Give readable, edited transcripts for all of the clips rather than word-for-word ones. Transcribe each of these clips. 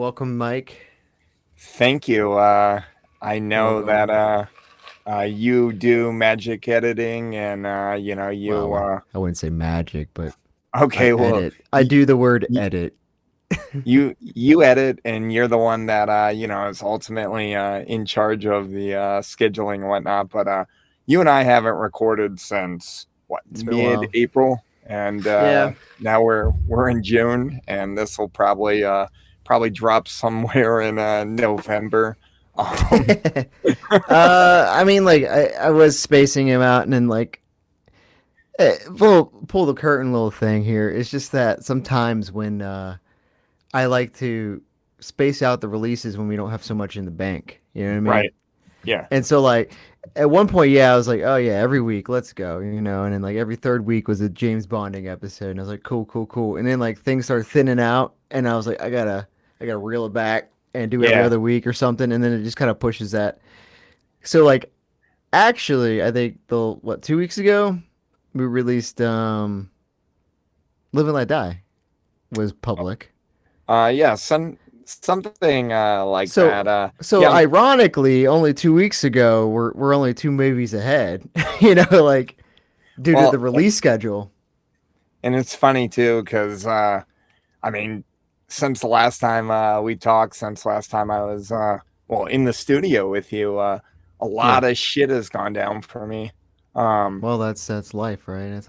welcome, Mike. Thank you. I You're know welcome. that you do magic editing, and you. Well, I wouldn't say magic, but I Okay, well, edit. I y- do the word y- edit. you edit, and you're the one that is ultimately in charge of the scheduling and whatnot. But you and I haven't recorded since what, It's been a while. mid-April, and Yeah. now we're in June, and this will probably drop somewhere in November. Um, I mean, like I was spacing him out, and then pull the curtain little thing here. It's just that sometimes when I like to space out the releases when we don't have so much in the bank. You know what I mean? right. Yeah. And so at one point, yeah, I was like, oh yeah, every week, let's go, and then like every third week was a James Bonding episode, and I was like, cool, cool, cool. And then like things started thinning out, and I was like, I gotta reel it back and do every Yeah. other week or something, and then it just kind of pushes that. So like actually, I think 2 weeks ago we released Live and Let Die was public. Yeah. Something like So that. so Yeah. ironically, only 2 weeks ago we're only two movies ahead, like due to Well, the release schedule. and it's funny too because I mean, since the last time we talked, since last time I was in the studio with you, a Yeah. lot of shit has gone down for me. Um, Well, that's life, right? That's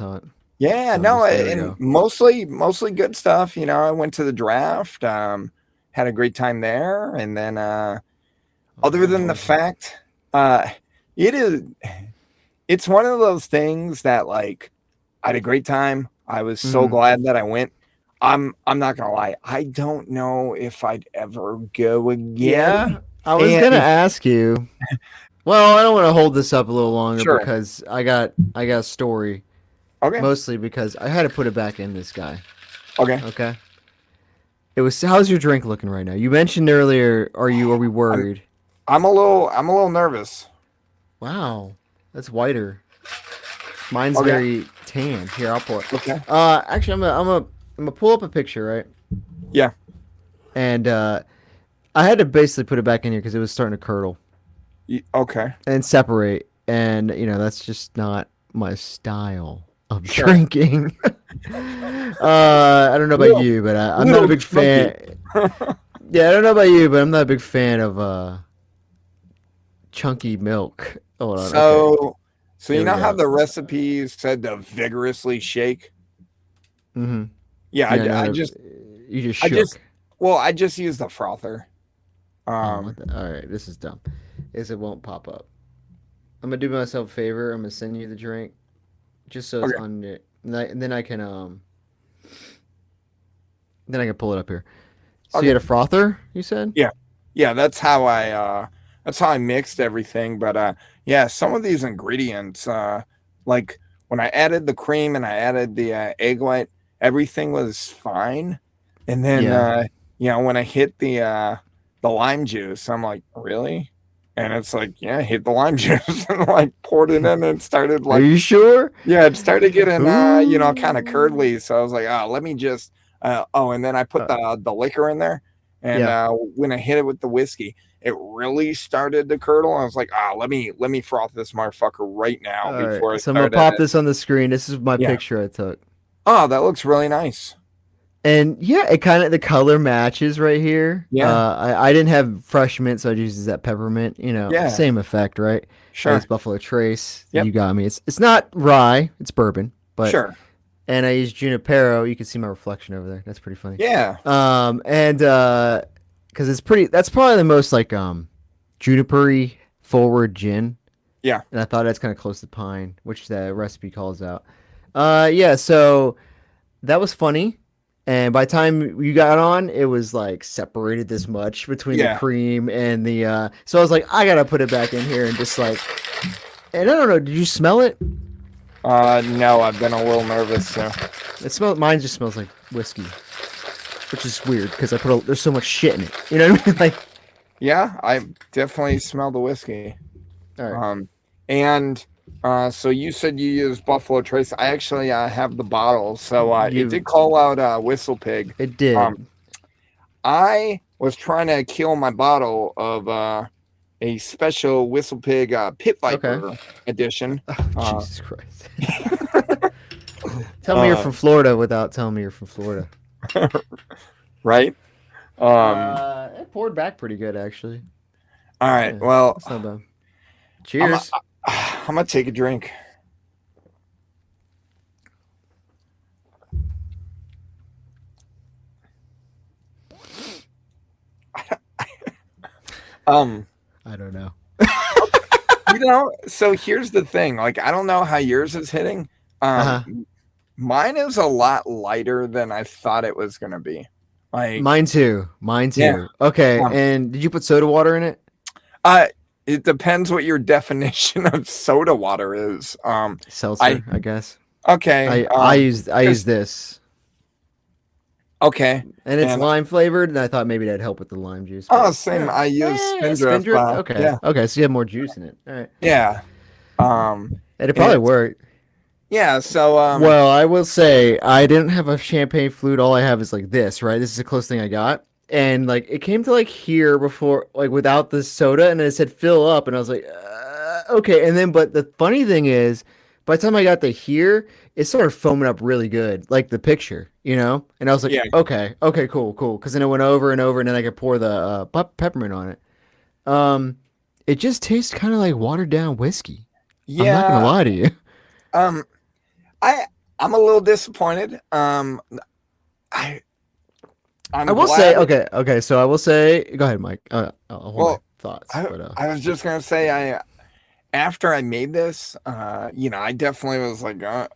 yeah. how the No, story and go. mostly good stuff. I went to the draft. Had a great time there, and then Oh other yeah, how than the was it? fact, uh, it is. It's one of those things that like I had a great time. I was so Mm-hmm. glad that I went. I'm not gonna lie. I don't know if I'd ever go again. Yeah, I was And gonna ask you. Well, I don't want to hold this up a little longer sure, because I got a story. okay, Mostly because I had to put it back in this guy. okay. Okay. It was how's your drink looking right now? You mentioned earlier. Are we I'm worried? I'm a little nervous. Wow, that's whiter. Mine's Okay, very tan. Here, I'll pour it. okay, Actually, I'm gonna pull up a picture, right? yeah, And I had to basically put it back in here because it was starting to curdle okay, and separate, and that's just not my style of sure. drinking. I don't know about Little you, but I'm not a little big chunky. fan. Yeah, I don't know about you, but I'm not a big fan of chunky milk. Hold on. Okay, so so there you we know how go. the recipe said to vigorously shake? Mm-hmm. Yeah, Yeah, I know I how to. just You just I just shook. I just used the frother. Oh, Um, what the? All right, this is dumb. Is it won't pop up. I'm gonna do myself a favor. I'm gonna send you the drink just so it's okay, on it, and then I can pull it up here. So you okay. had a frother, you said? Yeah. Yeah, that's how I mixed everything. But yeah, some of these ingredients, like when I added the cream and I added the egg white, everything was fine. And then Yeah. when I hit the lime juice, I'm like, really? And it's like, yeah, hit the lime juice and like poured it in and it started Are like you sure? yeah, it started getting kind of Ooh. curdly. So I was like, oh, let me just and then I put Uh, the liquor in there, and yeah. when I hit it with the whiskey, it really started to curdle. I was like, let me froth this motherfucker right now All right. before I So I'm gonna start pop it. this on the screen. This is my Yeah. picture I took. Oh, that looks really nice. And yeah, it kind of the color matches right here. Yeah. I didn't have fresh mint, so I used that peppermint. Yeah. Same effect, right? I Sure. used Buffalo Trace. Yep. You got me. It's not rye, it's bourbon, but Sure. and I used Junipero. You can see my reflection over there. That's pretty funny. Yeah. And because it's pretty. That's probably the most like junipery forward gin, Yeah. and I thought that's kind of close to pine, which the recipe calls out. Yeah. So that was funny. And by the time you got on, it was like separated this much between the Yeah. cream and the. So I was like, I gotta put it back in here and just like. And I don't know. Did you smell it? No, I've been a little nervous. So It smells. Mine just smells like whiskey, which is weird because there's so much shit in it. You know what I mean? Like, yeah, I definitely smell the whiskey. all right, Um, and so you said you use Buffalo Trace. I actually have the bottle, so it you. did call out Whistle Pig. It Um, did. I was trying to kill my bottle of a special Whistle Pig Pit Okay. Viper edition. Oh, Uh, Jesus Christ. Tell me you're uh, from Florida without telling me you're from Florida. right? Um, It poured back pretty good, actually. all right. Yeah, Well, that's not bad. I'm Cheers. I'm gonna take a drink. Um, I don't know. so here's the thing. Like, I don't know how yours is hitting. Uh-huh. Mine is a lot lighter than I thought it was gonna be. Like, Mine too. Mine yeah. too. Okay, Um, and did you put soda water in it? uh, it depends what your definition of soda water is. I Seltzer, I guess. okay. I use Because this, okay, and it's and lime flavored, and I thought maybe that'd help with the lime juice, but same. I use Spindrift. Spindrift. Okay, Yeah, okay, so you have more juice in it. All right, yeah. Um, and it and probably it's worked. yeah. So Well, I will say I didn't have a champagne flute. All I have is like this, right? This is the closest thing I got. And like it came to like here before, like without the soda, and it said fill up, and I was like, okay. And then, but the funny thing is, by the time I got to here, it started foaming up really good, like the picture, you know. And I was like, yeah, okay, okay, cool, cool. Because then it went over and over, and then I could pour the peppermint on it. Um, it just tastes kind of like watered down whiskey. I'm not gonna yeah. lie to you. Um, I I'm a little disappointed. I I I'm will say, glad. okay, okay. So I will say, go ahead, Mike. I'll hold my Well, thoughts, I but I was just gonna say I after I made this, I definitely was like, I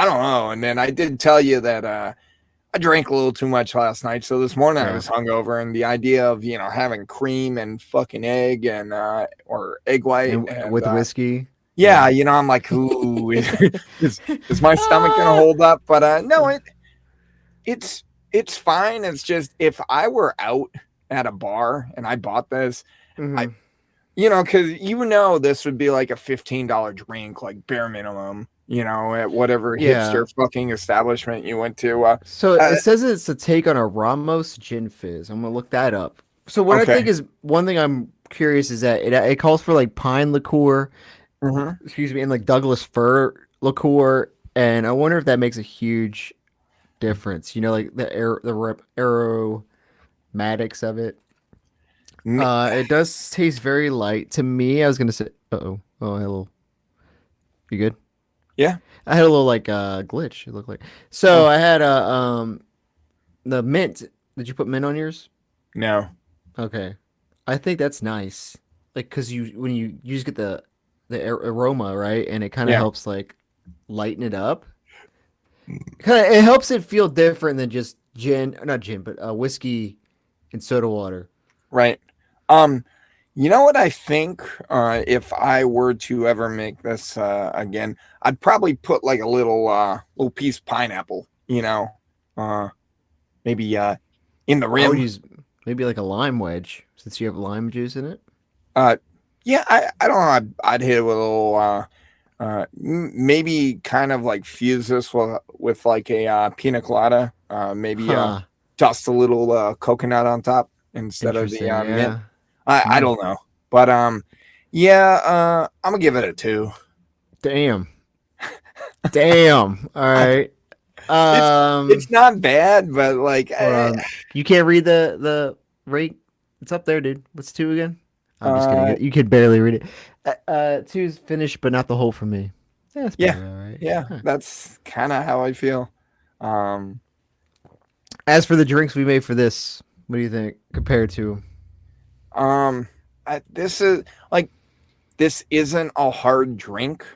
don't know. And then I did tell you that I drank a little too much last night, so this morning I yeah, was hungover, and the idea of having cream and fucking egg and or egg white and and with whiskey, yeah, yeah. I'm like, ooh, is my stomach gonna Ah, hold up? But no, it's it's fine. It's just if I were out at a bar and I bought this, I mhm. because this would be like a $15 drink, like bare minimum. At whatever Yeah. hipster fucking establishment you went to. So Uh, it says it's a take on a Ramos Gin Fizz. I'm gonna look that up. So what I okay. think is one thing I'm curious is that it calls for like pine liqueur, Hmm. excuse me, and like Douglas fir liqueur, and I wonder if that makes a huge difference. You know, like aromatics of it. It does taste very light to me. I was gonna say, oh, hello, you good? Yeah. I had a little like glitch. It looked like so. Oh, I had the mint. Did you put mint on yours? no. Okay, I think that's nice. Like, cause you just get the aroma right, and it kind of Yeah. helps like lighten it up. Kind of it helps it feel different than just gin, not gin, but whiskey and soda water. Right. Um, you know what I think? If I were to ever make this again, I'd probably put like a little piece of pineapple. Uh, maybe in the I would rim. use maybe like a lime wedge since you have lime juice in it. Uh, yeah, I don't know. I'd hit it with a little maybe kind of like fuse this with like a pina colada. Maybe Huh. dust a little coconut on top instead of the Interesting. mint. Yeah. I Hmm. don't know, but yeah, I'm gonna give it a two. Damn. Damn. All I, right. it's Um. it's not bad, but like Hold on. You can't read the rate. It's up there, dude. What's two again? I'm just uh kidding. You could barely read it. Two's finished, but not the whole for me. Yeah, that's yeah, probably all right. yeah, Huh. that's kind of how I feel. Um As for the drinks we made for this, what do you think compared to? um this is like this isn't a hard drink.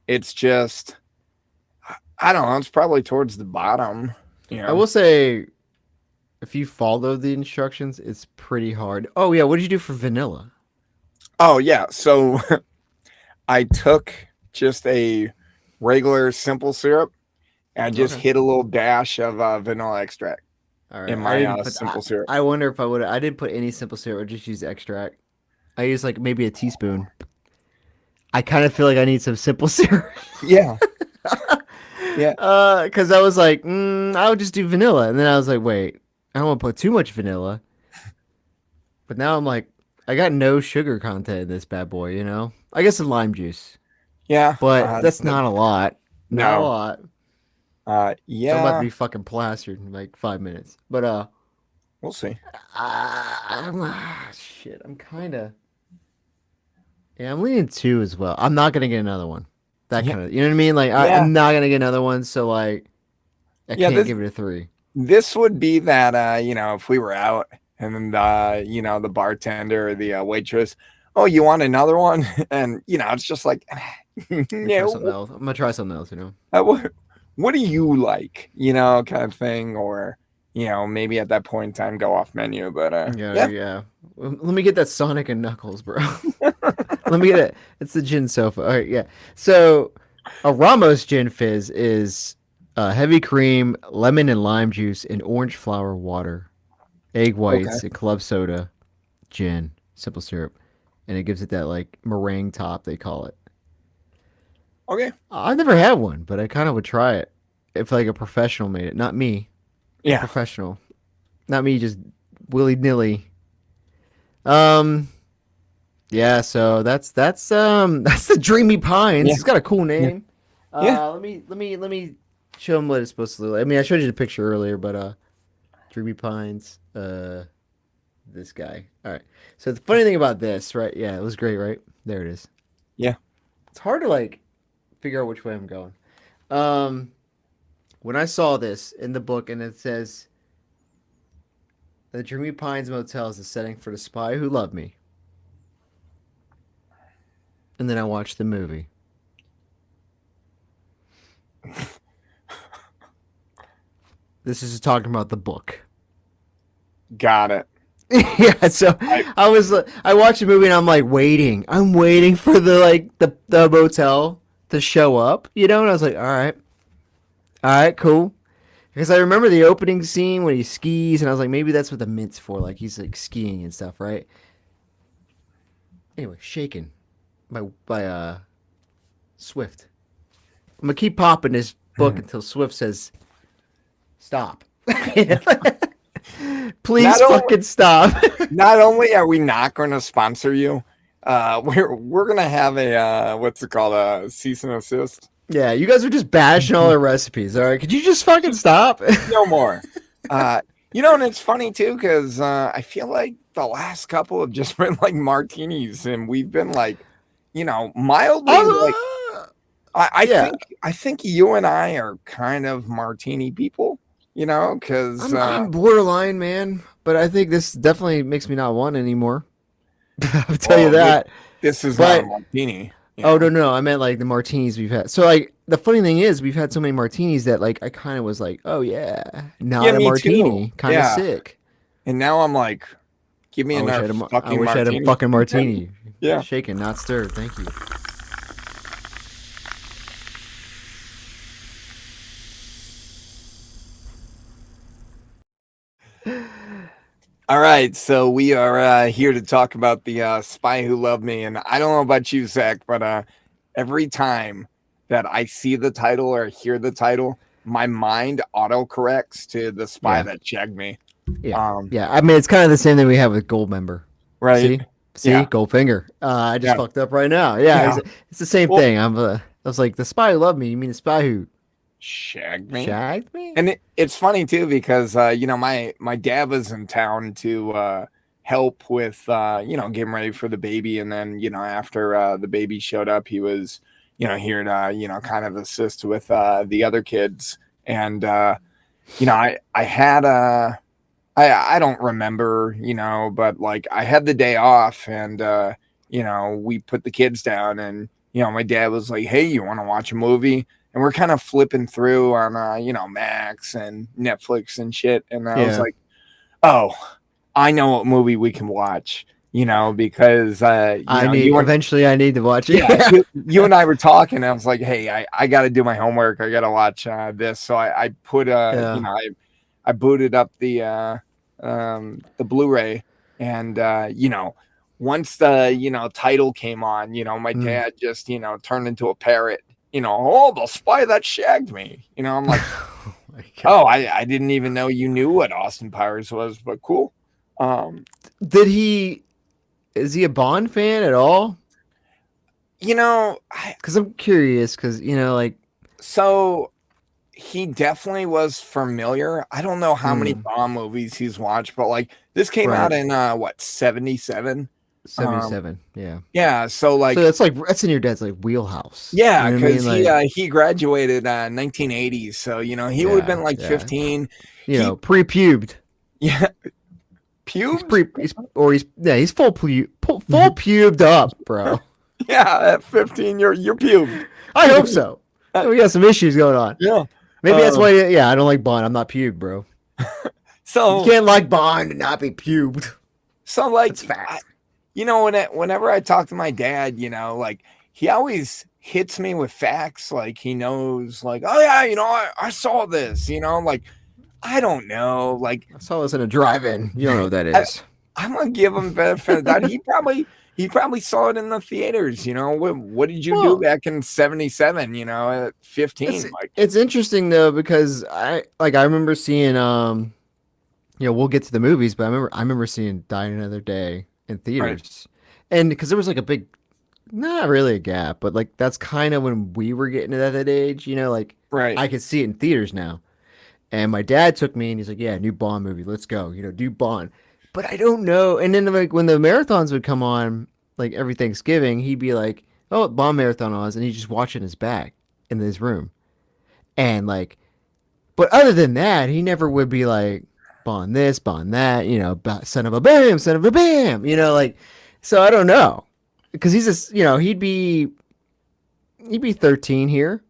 It's just I don't know. It's probably towards the bottom. You I know. will say, if you follow the instructions, it's pretty hard. Oh yeah, what did you do for vanilla? Oh yeah. So I took just a regular simple syrup and I just Okay. hit a little dash of vanilla extract All in right. I my didn't put. simple syrup. I wonder if I would. I didn't put any simple syrup. I just used extract. I used like maybe a teaspoon. I kind of feel like I need some simple syrup. Yeah. Yeah. Because I was like, I would just do vanilla, and then I was like, wait, I don't want to put too much vanilla. But now I'm like, I got no sugar content in this bad boy, you know? I guess some lime juice, Yeah. but that's not a lot. Not a No. lot. So I'm about to Yeah. be fucking plastered in like 5 minutes. But We'll see. shit, I'm kind of yeah, I'm leaning two as well. I'm not gonna get another one. That Yeah. kind of, you know what I mean? Like Yeah. I'm not gonna get another one, so like I Yeah. can't This give it a three. this would be that if we were out and then the bartender or the waitress, oh, you want another one? And it's just like, Let me try yeah, something else. I'm gonna try something else, you know? what do you like? Kind of thing, or maybe at that point in time go off menu. But Yeah, yeah, yeah. Let me get that Sonic and Knuckles, bro. Let me get it. It's the gin sofa. All right, yeah. So a Ramos gin fizz is heavy cream, lemon and lime juice, and orange flower water, egg okay, whites, and club soda, gin, simple syrup, and it gives it that like meringue top they call it. okay, I've never had one, but I kind of would try it if like a professional made it, not me, a yeah, professional, not me, just willy nilly. Um, Yeah, so that's that's the Dreamy Pines. yeah, It's got a cool yeah, name. yeah, Let me show them what it's supposed to look like. I mean, I showed you the picture earlier, but Dreamy Pines, this guy. All right. So the funny thing about this, right? Yeah, it was great, right? There it is. yeah. It's hard to like figure out which way I'm going. Um, when I saw this in the book and it says the Dreamy Pines Motel is the setting for The Spy Who Loved Me, and then I watched the movie. This is talking about the book. Got it. Yeah, so I I watched the movie and I'm like waiting. I'm waiting for the motel to show up, you know, and I was like, all right, cool. Because I remember the opening scene when he skis, and I was like, maybe that's what the mint's for, like he's like skiing and stuff, right? Anyway, shaken by Swift. I'm gonna keep popping this book until Swift says stop. Please not only fucking stop. not only are we not going to sponsor you, we're gonna have a what's it called, a cease and assist. Yeah, you guys are just bashing all our recipes. All right, could you just fucking stop? No more. Uh, and it's funny too because I feel like the last couple have just been like martinis, and we've been like, mildly like. Yeah, I think you and I are kind of martini people, because I'm borderline, man. But I think this definitely makes me not want anymore. I'll tell you well, that. this is not a But martini. oh no, I meant like the martinis we've had. So like the funny thing is, we've had so many martinis that like I kind of was like, oh yeah, Yeah, not a me too. martini, kind of Yeah, sick. and now I'm like, give me another I fucking wish I had a martini. fucking martini, Yeah. shaken, not stirred. Thank you. All right, so we are here to talk about the Spy Who Loved Me, and I don't know about you, Zach, but every time that I see the title or hear the title, my mind autocorrects to the spy Yeah, that shagged me. yeah, yeah. I mean, it's kind of the same thing we have with Goldmember. Right? See, Yeah, Goldfinger. I just yeah, fucked up right now. Yeah, yeah. it's the same Well, thing. I was like, the spy who loved me. You mean the spy who shagged me. shagged me? And it's funny too because my dad was in town to help with getting ready for the baby, and then after the baby showed up, he was here to kind of assist with the other kids, and I had I don't remember, but like I had the day off, and we put the kids down, and my dad was like, "Hey, you want to watch a movie?" And we're kind of flipping through on Max and Netflix and shit, and I was Yeah. like, "Oh, I know what movie we can watch." Because you and Eventually I need to watch it. yeah, you and I were talking. I was like, "Hey, I got to do my homework. I got to watch this." So I put Yeah. I booted up the Blu-ray, and once the title came on, my Mm. dad just turned into a parrot. Oh, the spy that shagged me. I'm like, Oh my god. oh, I didn't even know you knew what Austin Powers was, but cool. Um, Did he? Is he a Bond fan at all? you know, Because I'm curious. Because like, so he definitely was familiar. I don't know how many mm, Bond movies he's watched, but like this came out right, in what, 77? Um, 77. Yeah. yeah, so So like that's like that's in your dad's like wheelhouse. You yeah, know what I mean? because Like, he graduated 1980s, so he would have yeah, been like yeah. 15. You know, He pre-pubed. yeah, He's pubes. pre. He's full pubed up, bro. Yeah, at 15 you're pubed. I hope so. Uh, We got some issues going on. yeah. Maybe that's Um, why. Yeah, I don't like Bond. I'm not pubed, bro. You so can't like Bond and not be pubed. so like That's fact. whenever I talk to my dad, like he always hits me with facts. Like he knows, like, oh yeah, I saw this. Like I don't know. Like I saw this in a drive-in. You don't know what that I, is. I'm gonna give him benefit of that. He probably saw it in the theaters. What did you do Well, back in 77? At it's 15, like it's interesting though because I remember seeing we'll get to the movies, but I remember seeing Die Another Day in right, theaters, and because there was like a big, not really a gap, but like that's kind of when we were getting to that age, like right, I could see it in theaters now. And my dad took me and he's like, "Yeah, new Bond movie, let's go, do Bond." But I don't know. And then like when the marathons would come on, like every Thanksgiving, he'd be like, "Oh, Bond marathon on," and he'd just watch it in his bag in his room, and like but other than that, he never would be like Bond this, Bond that, son of a bam, son of a bam, like. So I don't know, because he's just, he'd be 13 here.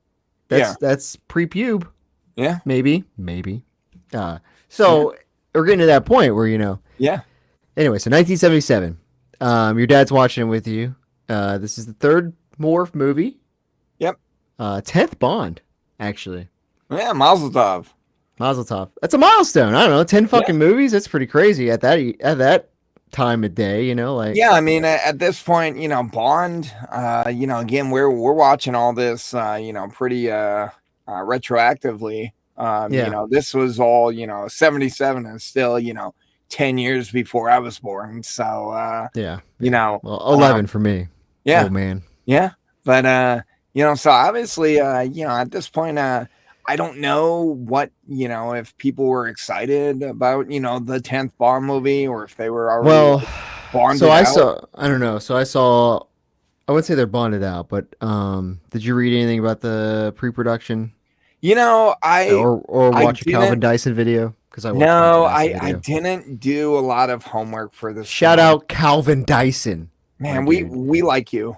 yeah, That's pre-pube, yeah, maybe. Uh, yeah, so we're getting to that point where yeah, Anyway, so 1977. Your dad's watching it with you. This is the third Morph movie. yep, 10th Bond, actually. yeah. Mazel tov. Mazel tov. That's a milestone. I don't know, 10 Yeah. fucking movies. That's pretty crazy at that time of day. Like Yeah, I mean, at this point, Bond, again, we're watching all this, pretty retroactively. yeah, This was all, 77 is still, 10 years before I was born. So, yeah, you yeah. know, Well, um, 11 for me. yeah, Old man. yeah. But, so obviously, at this point, I don't know if people were excited about, the 10th Bond movie or if they were already Well, like so bonded I out. saw. I don't know. So I saw. I would say they're bonded out, but did you read anything about the pre-production You know, I or I watch a Calvin didn't Dyson video? Because I watched a Calvin no, Dyson I video. didn't do a lot of homework for this Shout film. out Calvin Dyson, my Man, we dude. we like you.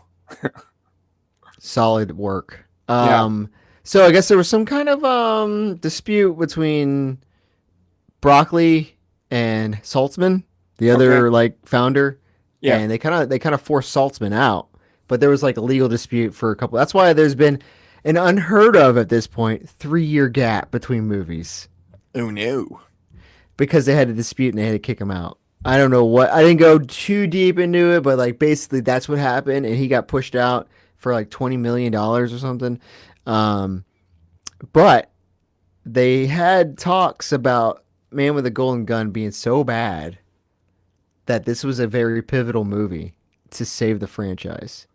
Solid work. Yeah. So I guess there was some kind of dispute between Broccoli and Saltzman, the Okay. other like founder, Yeah. and they kind of forced Saltzman out. But there was like a legal dispute for a couple. That's why there's been an unheard of at this point 3 year gap between movies Oh no. because they had a dispute and they had to kick him out. I don't know what. I didn't go too deep into it, but like basically that's what happened, and he got pushed out for like $20 million or something. Um, but they had talks about Man with a Golden Gun being so bad that this was a very pivotal movie to save the franchise.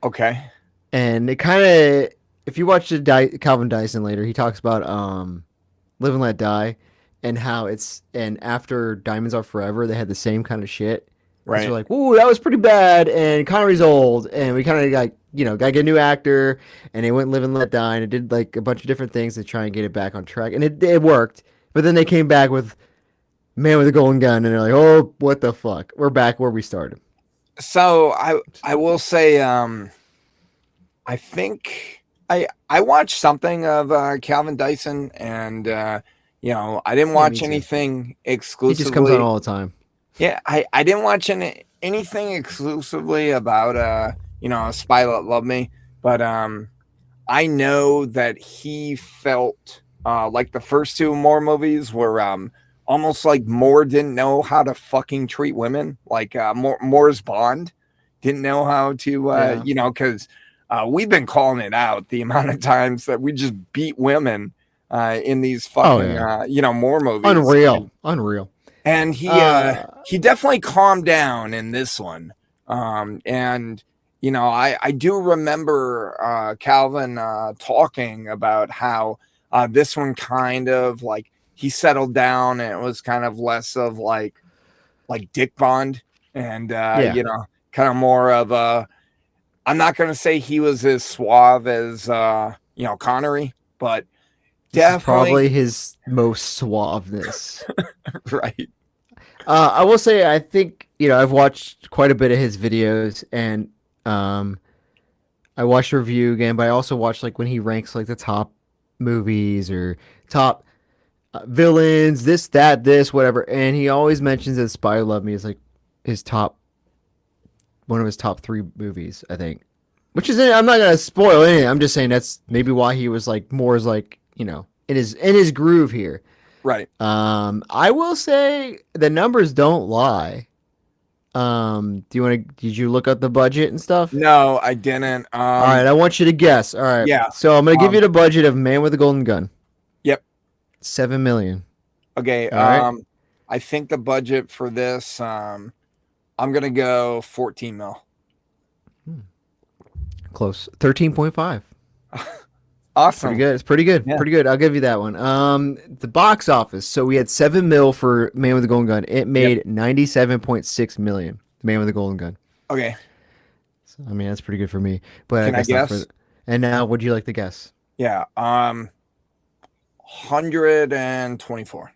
Okay. And it kind of, if you watch Calvin Dyson later, he talks about Live and Let Die, and how and after Diamonds Are Forever, they had the same kind of shit. Because they're Right. like, "Ooh, that was pretty bad," and Connery's old, and we kind of got gotta get a new actor, and they went Live and Let Die, and it did like a bunch of different things to try and get it back on track, and it worked. But then they came back with Man with a Golden Gun, and they're like, "Oh, what the fuck? We're back where we started." So I will say I think I watched something of Calvin Dyson and I didn't Yeah, me watch too. anything He just comes on exclusively. all the time. Yeah, I didn't watch anything exclusively about a Spy That Loved Me, but I know that he felt like the first two Moore movies were almost like Moore didn't know how to fucking treat women, like Moore's Bond didn't know how to Yeah. because we've been calling it out the amount of times that we just beat women in these Oh fucking yeah. Moore movies. Unreal. Unreal. And he definitely calmed down in this one. And I do remember Calvin talking about how this one kind of like he settled down and it was kind of less of like Dick Bond and Yeah, kind of more of a. I'm not going to say he was as suave as Connery, but this is definitely probably his most suaveness. right. I will say, I think I've watched quite a bit of his videos, and um, I watched a review again, but I also watched like when he ranks like the top movies or top villains, this, that, this, whatever, and he always mentions that Spy Who Loved Me is like his top one of his top three movies, I think. Which is, I'm not gonna spoil anything. I'm just saying that's maybe why he was like more is like in his groove here. Right. I will say the numbers don't lie. Did you look up the budget and stuff? No, I didn't. All right, I want you to guess. All right, Yeah. so I'm gonna give you Um, the budget of Man with a Golden Gun. yep. 7 million. Okay. All right, I think the budget for this, I'm gonna go 14 mil. close. 13.5. Pretty Awesome. good. It's pretty good. Yeah. Pretty good. I'll give you that one. The box office. So we had 7 mil for Man with a Golden Gun. It Yep. made 97.6 million. The Man with a Golden Gun. Okay. So, I mean, that's pretty good for me. But I Can I guess not for. guess? And now, would you like to guess? Yeah. 124.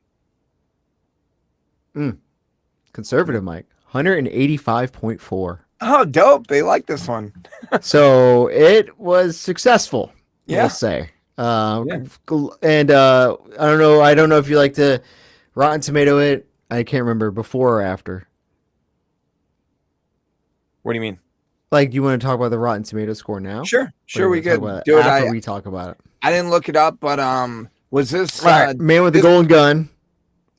Conservative, Mike. 185.4. Oh, dope. They like this one. So it was successful, we'll Yeah. say. Yeah. And I don't know. I don't know if you like to Rotten Tomato it. I can't remember before or after. What do you mean? Like, do you want to talk about the Rotten Tomato score now? Or Sure. do you Sure, we want to talk could about it do it. after we talk about it? I didn't look it up, but was this All right, Man with the this Golden Gun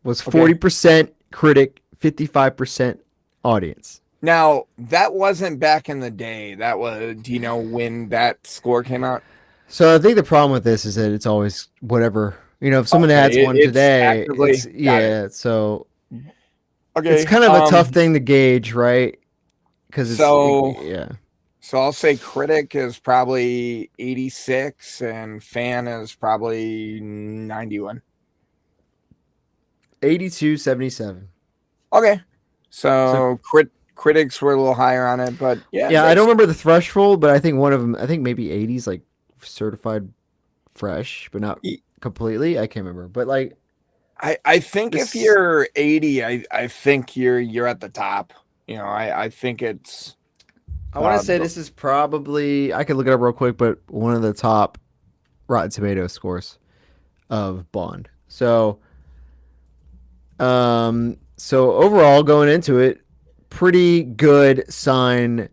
was okay? 40% critic, 55% audience. Now, that wasn't back in the day. That was, do you know when that score came out? So I think the problem with this is that it's always whatever. If someone Okay, adds one it's today, actively it's got it. yeah. So it's Okay. kind of a tough thing to gauge, right? Because So yeah, so I'll say critic is probably 86 and fan is probably 91. 82.77. Okay. So So critics were a little higher on it, but yeah, yeah, I don't that's remember the threshold, but I think one of them, I think maybe 80s like certified fresh, but not completely. I can't remember, but like I think if this, you're 80, I think you're at the top. I think it's I want to say the this is probably, I could look it up real quick, but one of the top Rotten Tomato scores of Bond. So overall, going into it, pretty good sign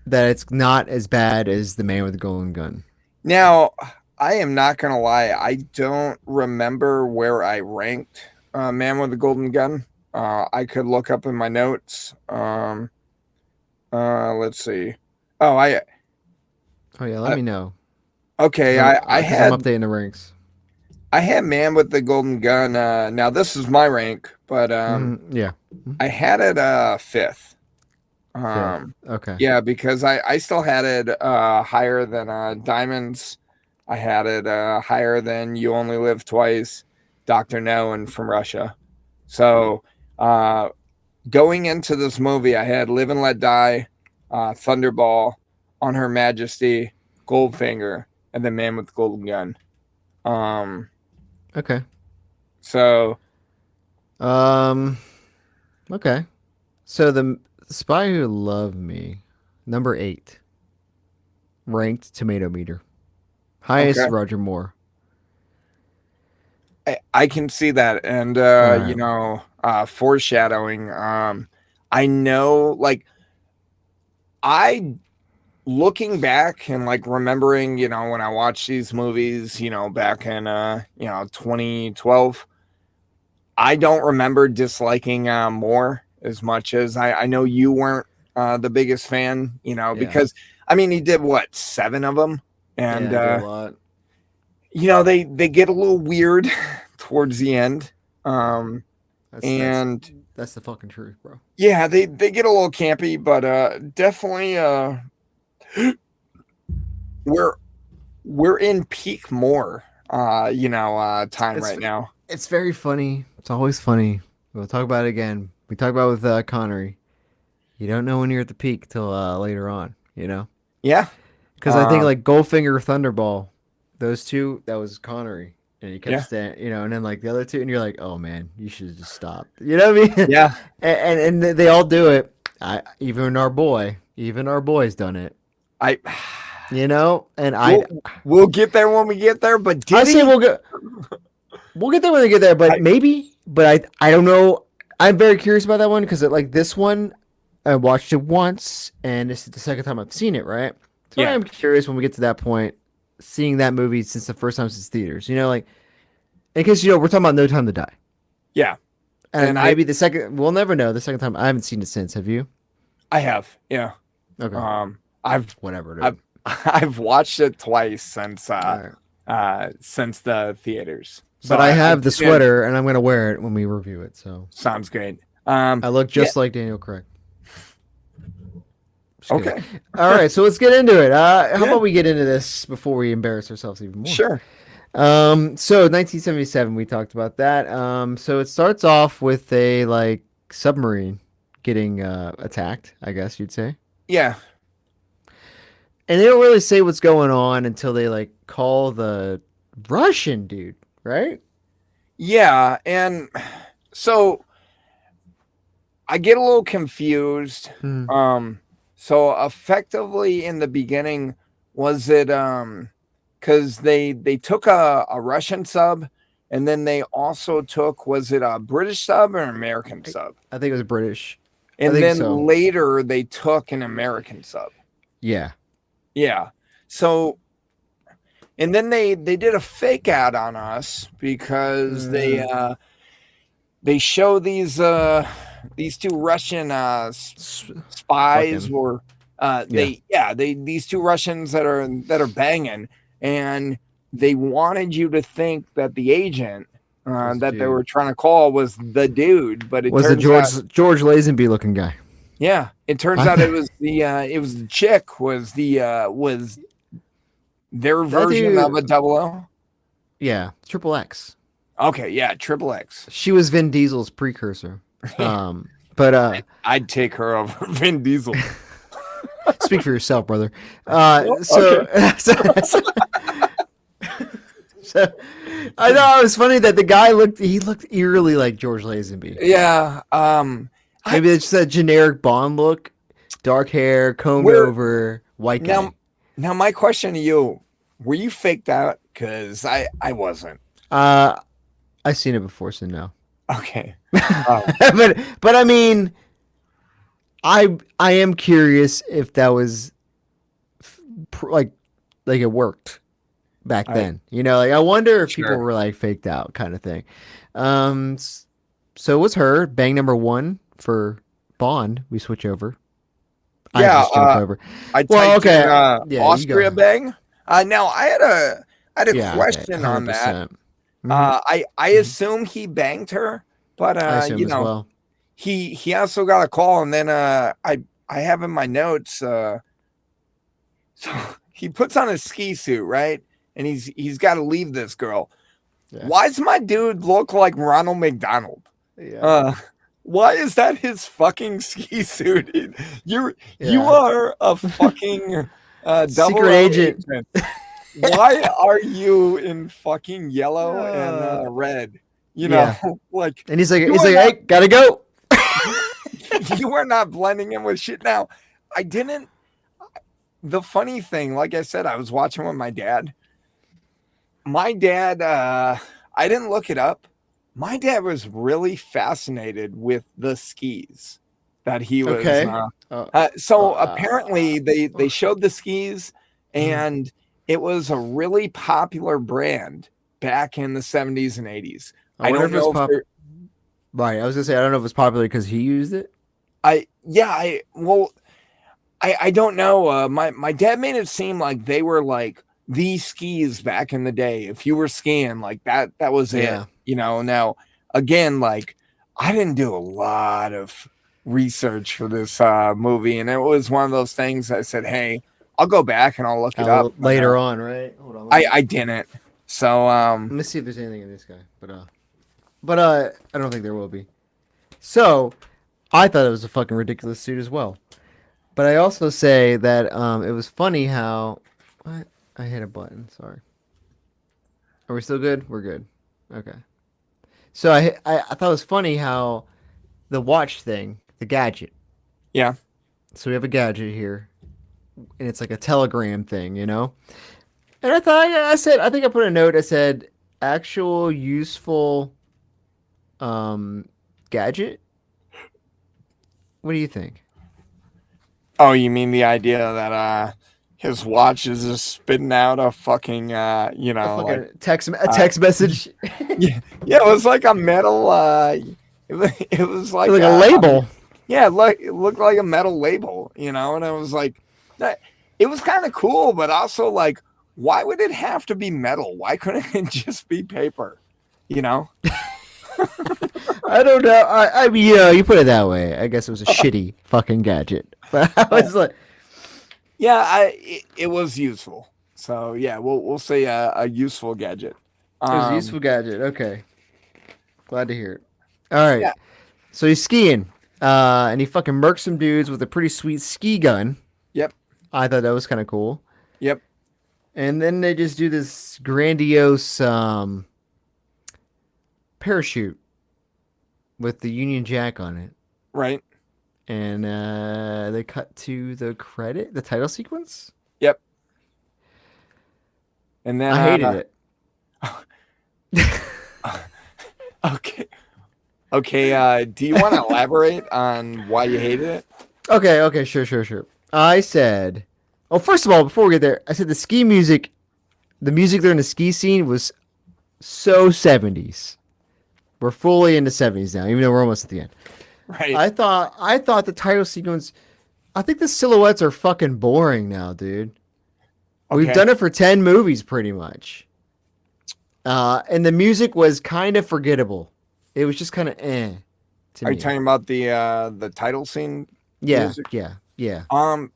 that it's not as bad as The Man with the Golden Gun. now I am not gonna lie, I don't remember where I ranked Man with the Golden Gun. I could look up in my notes. Let's see. Oh, Oh yeah, let I me know okay. because I I'm had updating the ranks. I had Man with the Golden Gun. Now this is my rank, but Yeah, I had it fifth. fifth. Um, Okay. yeah, because I still had it higher than Diamonds. I had it higher than You Only Live Twice, Doctor No, and From Russia. So uh, going into this movie, I had Live and Let Die, Thunderball, On Her Majesty, Goldfinger, and the Man with the Golden Gun. Um, Okay. so Um. Okay. So the Spy Who Loved Me, number 8, ranked tomato meter, highest okay, Roger Moore. I can see that, and All right. foreshadowing. I know, like I looking back and like remembering, when I watched these movies, back in 2012, I don't remember disliking Moore as much as I know you weren't the biggest fan, Yeah. because I mean he did what, 7 of them, and Yeah, I did a lot. they get a little weird towards the end. Um, That's and that's the fucking truth, bro. yeah, they get a little campy, but definitely we're we're in peak Morre, time It's right now. it's very funny. It's always funny. We'll talk about it again. We talked about it with Connery. You don't know when you're at the peak till later on. You know, Yeah. because I think Um, like Goldfinger, Thunderball, those two, that was Connery, and he kept yeah. staying. You know, and then like the other two, and you're like, oh man, you should have just stopped. You know what I mean? Yeah. And they all do it. Even our boy's done it. I You know, and we'll we'll get there when we get there, but I did say he? we'll get there when they get there, but I maybe. But I don't know. I'm very curious about that one because like this one, I watched it once, and this is the second time I've seen it. Right, so yeah. I'm curious when we get to that point, seeing that movie since the first time since theaters. You know, like in case we're talking about No Time to Die, Yeah. And and maybe the second. We'll never know. The second time I haven't seen it since. Have you? I have. Yeah. Okay, I've whatever, I've dude. I've watched it twice All right. since the theaters. So But I I have the did. sweater, and I'm gonna wear it when we review it. So Sounds great. I look Yeah. just like Daniel Craig. Just kidding. Okay. All right, so let's get into it. How Yeah. about we get into this before we embarrass ourselves even more? Sure. So 1977, we talked about that. So it starts off with a like submarine getting attacked, I guess you'd say, Yeah. and they don't really say what's going on until they like call the Russian dude, right? Yeah. And so I get a little confused. Hmm. So effectively in the beginning, was it because they took a Russian sub, and then they also took, was it a British sub or an American sub? I think it was British. I And think then so. later they took an American sub. Yeah. Yeah. So and then they did a fake out on us because they show these two Russian spies Fucking were yeah. they these two Russians that are banging, and they wanted you to think that the agent Was the that they dude. were trying to call was the dude, but it Was the turns out George Lazenby looking guy? yeah, it turns I out th- it was the chick was their that version of dude. a double O. Yeah, Triple X. Okay, yeah, triple X. She was Vin Diesel's precursor. But I'd take her over Vin Diesel. speak for yourself, brother. Okay. So I thought it was funny that the guy looked eerily like George Lazenby. Yeah. Maybe it's just a generic Bond look, dark hair, combed Where over, white guy. now my question to you, were you faked out? Because I wasn't. I've seen it before, so no. Okay. But I mean, I am curious if that was like it worked back then. You know, like I wonder if people Sure. were like faked out kind of thing. So it was her bang number one for Bond. We switch over. I Yeah, just jumped over. I Well, typed in okay. Yeah, you Austria go. bang. Now I had a Yeah, okay. question on that. 100%. Mhm. I assume he banged her, but I assume as well. he also got a call, and then I have in my notes so he puts on a ski suit, right? And he's got to leave this girl. Yeah. Why does my dude look like Ronald McDonald? Yeah. Why is that his fucking ski suit? You Yeah. are a fucking double Secret O agent. Why are you in fucking yellow Uh, and red? yeah. Like, And he's like, you are hey, gotta go. you are not blending in with shit. Now, I didn't. The funny thing, like I said, I was watching with my dad. My dad, I didn't look it up. My dad was really fascinated with the skis that he was. Okay. So apparently, they showed the skis, and it was a really popular brand back in the 70s and 80s. I I wonder don't if it's know if they're, right. I was gonna say I don't know if it's popular because he used it. I don't know. My dad made it seem like they were like the skis back in the day. If you were skiing, like that was Yeah. it. You know. Now again, like I didn't do a lot of research for this movie, and it was one of those things I said, "Hey, I'll go back and I'll look it up," but Later on, right? Hold on, I didn't. So let me see if there's anything in this guy. I don't think there will be. So I thought it was a fucking ridiculous suit as well. But I also say that it was funny how what I hit a button. Sorry. Are we still good? We're good. Okay. So I thought it was funny how the watch thing, the gadget. yeah, So we have a gadget here, and it's like a telegram thing, you know. And I thought I said I think I put a note. I said actual useful um gadget. What do you think? oh, you mean the idea that his watch is just spitting out a fucking A like fucking a uh text message, yeah, yeah, it was like a metal it was like like a label. yeah, like it looked like a metal label, and it was like that it was kind of cool, but also like why would it have to be metal? Why couldn't it just be paper? You know? I don't know. I mean, you know, you put it that way. I guess it was a shitty fucking gadget. But I Oh, was like, yeah, it was useful. So yeah, we'll say a useful gadget. it was a Um, useful gadget. Okay, glad to hear it. All right, yeah, so he's skiing, and he fucking murks some dudes with a pretty sweet ski gun. yep, I thought that was kind of cool. yep, And then they just do this grandiose parachute with the Union Jack on it, right, and they cut to the title sequence. yep, and then I hated it. okay, okay. Do you want to elaborate on why you hated it? Okay, sure. I said, oh, first of all, before we get there, I said the music during the ski scene was so 70s. We're fully in the 70s now, even though we're almost at the end. Right. I thought the title sequence, I think the silhouettes are fucking boring now, dude. We've Okay. done it for 10 movies pretty much. And the music was kind of forgettable. It was just kind of to Are you me. talking about the title scene Yeah, music? yeah. Um,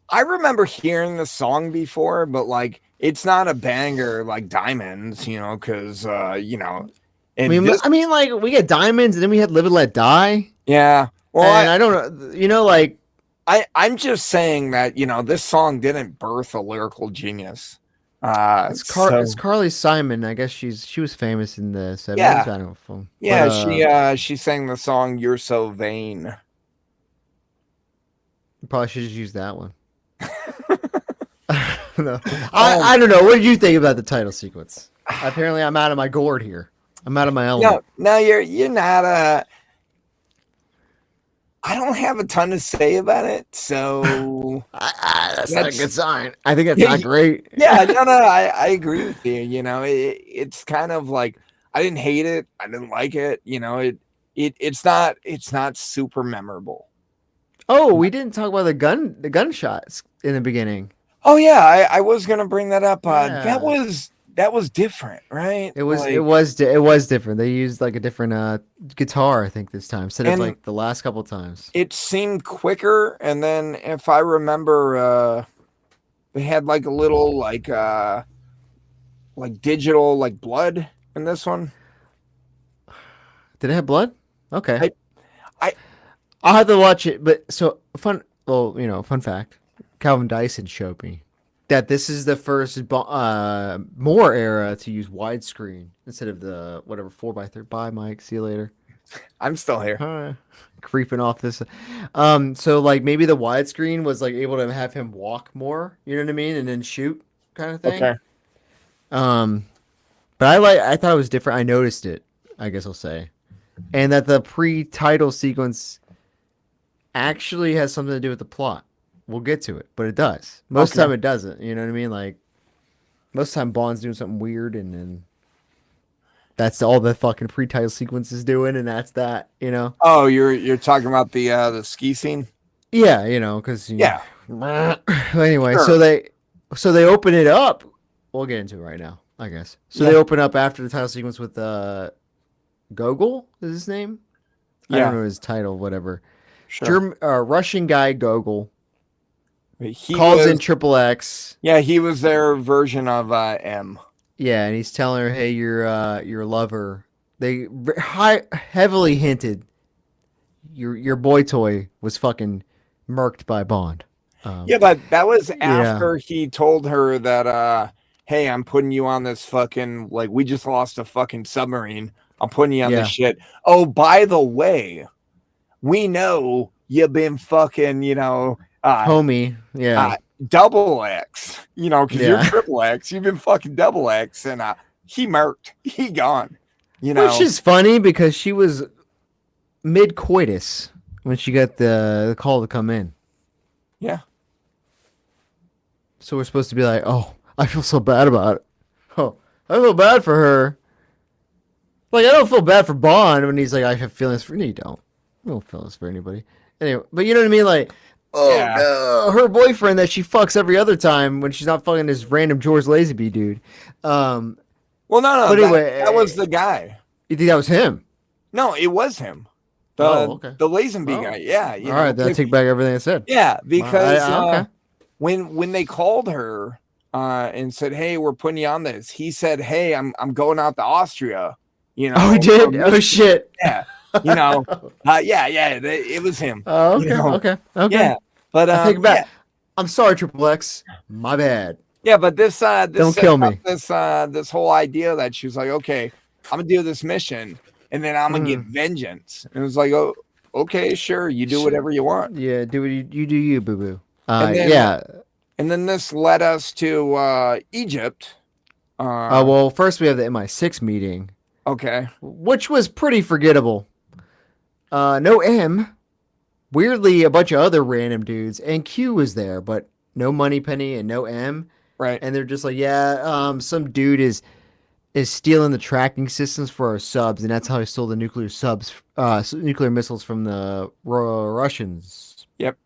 I remember hearing the song before, but like it's not a banger like Diamonds, because and this, I mean, like we get diamonds, and then we had Live and Let Die, yeah. Well, and I don't know, you know, like I'm just saying that this song didn't birth a lyrical genius. It's So Carly Simon. I guess she was famous in the 70s. yeah, I don't know, but yeah. She sang the song "You're So Vain." you probably should just use that one. No. Um, I don't know. What did you think about the title sequence? Apparently, I'm out of my gourd here. I'm out of my no, element. no, you're not. I don't have a ton to say about it, so That's not a good that's sign. I think that's yeah, not great. yeah. No, no, I agree with you. It's kind of like I didn't hate it, I didn't like it. It's not super memorable. Oh, we didn't talk about the gunshots in the beginning. Oh yeah, I was gonna bring that up. Yeah. That was different, right? Like, It was different. They used like a different guitar, I think, this time instead of and like the last couple times. it seemed quicker. And then if I remember, they had like a little like digital like blood in this one. Did it have blood? Okay. I I I'll have to watch it. But so fun. Well, you know, fun fact. Calvin Dyson showed me that this is the first Morre era to use widescreen instead of the whatever 4x3. Bye, Mike. See you later. I'm still here. Huh. Creeping off this. So like maybe the widescreen was like able to have him walk more. You know what I mean, and then shoot kind of thing. Okay. Um, but I thought it was different. I noticed it. I guess I'll say, and that the pre-title sequence actually has something to do with the plot. We'll get to it, but it does. Most of the Okay. time it doesn't. You know what I mean? Like most of the time Bond's doing something weird, and then that's all the fucking pre-title sequence is doing, and that's that. You know? Oh, you're talking about the ski scene? Yeah, you know, because Yeah. anyway, Sure. so they open it up. We'll get into it right now, I guess. So they Yeah. open up after the title sequence with Gogol is his name. I don't Yeah, know his title, whatever. sure. Russian guy Gogol He calls in was, Triple X. yeah, he was their version of M. Yeah, and he's telling her, "Hey, your lover." They heavily hinted your boy toy was fucking murked by Bond. Um, Yeah, but that was yeah, after he told her that, hey, I'm putting you on this fucking, like, we just lost a fucking submarine. I'm putting you on this yeah, shit. Oh, by the way, we know you've been fucking, homie. Yeah, uh, double X, because you're yeah. triple X. You've been fucking double X, and he murked. He gone, you Which know. is funny because she was mid coitus when she got the call to come in. Yeah. So we're supposed to be like, oh, I feel so bad about it. Oh, I feel bad for her. Like, I don't feel bad for Bond when he's like, I have feelings for. No, you don't. You don't feel feelings for anybody. Anyway, but you know what I mean? Like, oh Yeah. no, her boyfriend that she fucks every other time when she's not fucking this random George Lazenby dude. Um, Well, no, but that was anyway, the guy. you think that was him? No, it was him. Oh, The okay. the Lazenby Oh, guy. Yeah, all right. Then I take back everything I said. yeah, because Okay. when they called her and said, "Hey, we're putting you on this," he said, "Hey, I'm going out to Austria, Oh, he for a did. Oh mission." shit. Yeah, it was him. Oh, You okay. know, Okay. Okay. yeah, but I take it yeah, back. I'm sorry, Triple X. My bad. yeah, but this Don't sets kill up me. this whole idea that she was like, "Okay, I'm gonna do this mission, and then I'm gonna get Mm. vengeance." And it was like, "Oh, okay, sure, you do whatever you want." Yeah, do what you do, you boo boo. And then Yeah. this led us to Egypt. Well, first we have the MI6 meeting, Okay, which was pretty forgettable. No M. Weirdly, a bunch of other random dudes, and Q was there, but no Moneypenny and no M. right. And they're just like, yeah, some dude is stealing the tracking systems for our subs, and that's how he stole the nuclear missiles from the Russians. Yep.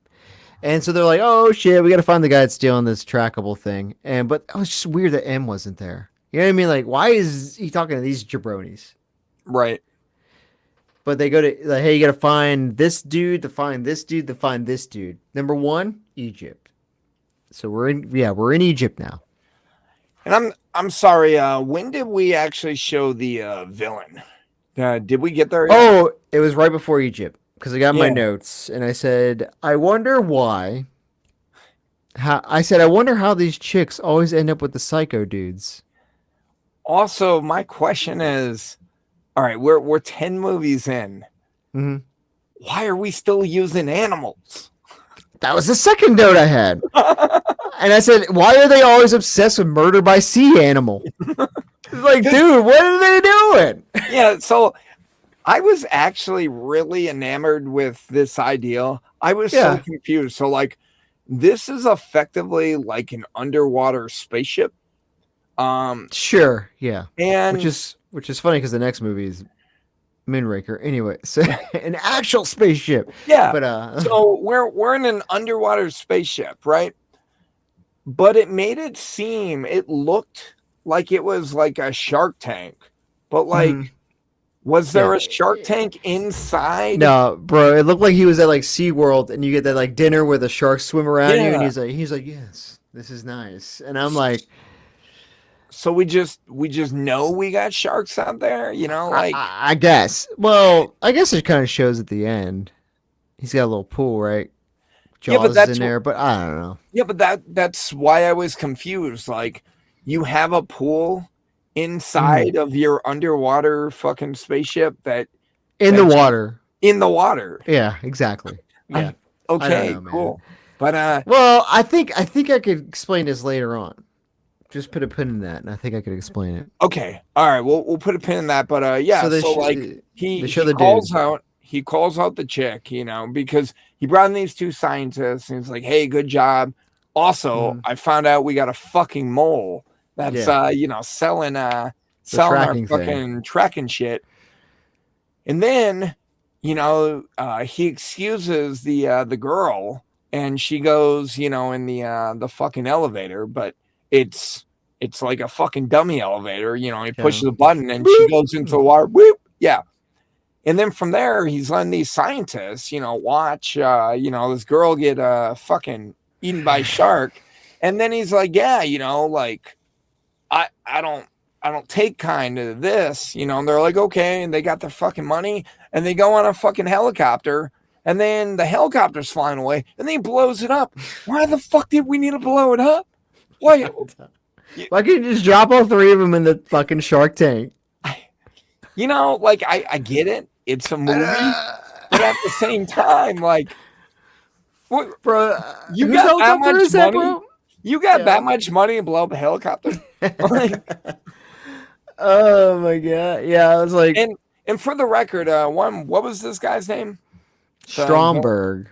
And so they're like, oh shit, we got to find the guy that's stealing this trackable thing. But it was just weird that M wasn't there. You know what I mean? Like, why is he talking to these jabronis? Right. But they go to like, hey, you got to find this dude, to find this dude, to find this dude. Number one, Egypt. So we're in Egypt now. And I'm sorry. When did we actually show the villain? Did we get there yet? Oh, it was right before Egypt because I got my Yeah. notes and I said, I wonder why. I said, I wonder how these chicks always end up with the psycho dudes. Also, my question is, all right, we're 10 movies in. Mm-hmm. Why are we still using animals? That was the second note I had. And I said, why are they always obsessed with murder by sea animal? Like, dude, what are they doing? Yeah, so I was actually really enamored with this idea. I was so Yeah, confused. So, like, this is effectively like an underwater spaceship. sure, yeah. And Which is funny because the next movie is Moonraker. Anyway, so an actual spaceship. yeah, But so we're in an underwater spaceship, right? But it looked like it was like a shark tank. But like, mhm. was there Yeah. a shark tank inside? No, bro, it looked like he was at like SeaWorld and you get that like dinner where the sharks swim around you and Yeah. he's like, yes, this is nice. And I'm like, So we just know we got sharks out there, like I guess. Well, I guess it kind of shows at the end. He's got a little pool, right? yeah, but Jaws is in there, but I don't know. that's why I was confused. Like, you have a pool Mhm. inside of your underwater fucking spaceship In the that water. in the water. Yeah, exactly. Yeah. I, I don't okay, know, man. cool. But Well, I think I could explain this later on. Just put a pin in that, and I think I could explain it. okay, all right, we'll put a pin in that. But So yeah, so like they he show he the dude. calls out the chick, because he brought in these two scientists, and he's like, "Hey, good job. Also, Mhm. I found out we got a fucking mole that's Yeah, the selling our tracking thing. fucking tracking shit." And then, he excuses the girl, and she goes, in the fucking elevator, but it's like a fucking dummy elevator. He Yeah. pushes a button and she goes into the water. Whoop, yeah. And then from there, he's letting these scientists, watch, this girl get fucking eaten by a shark. And then he's like, yeah, like I don't take kind of this, and they're like, okay, and they got their fucking money and they go on a fucking helicopter, and then the helicopter's flying away and then he blows it up. Why the fuck did we need to blow it up? Why? Why can't you just drop all three of them in the fucking Shark Tank? Like I get it. It's a movie, but at the same time, like, what, Bro, you whose got that helicopter much is that, money? bro? You got that much money to blow up a helicopter? Like, Oh my god. Yeah, I was like and for the record, what was this guy's name? Stromberg.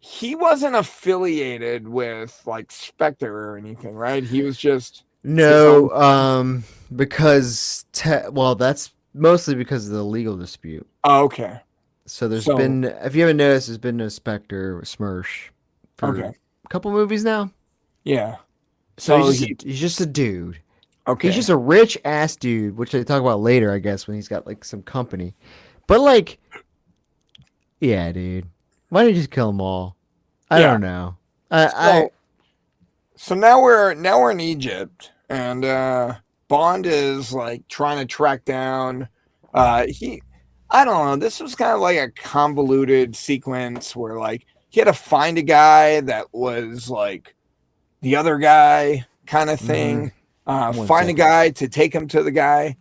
He wasn't affiliated with like Spectre or anything, right? He was just No, because that's mostly because of the legal dispute. Oh, okay. So there's been, if you haven't noticed, there's been no Spectre or Smersh for Okay. a couple movies now. Yeah. So he's just a dude. Okay. He's just a rich ass dude, which they talk about later, I guess, when he's got like some company. But like, yeah, dude, why did you just kill them all? I don't know. So now we're in Egypt, and Bond is like trying to track down. I don't know. This was kind of like a convoluted sequence where like he had to find a guy that was like the other guy kind of thing. Find a guy to take him to the guy.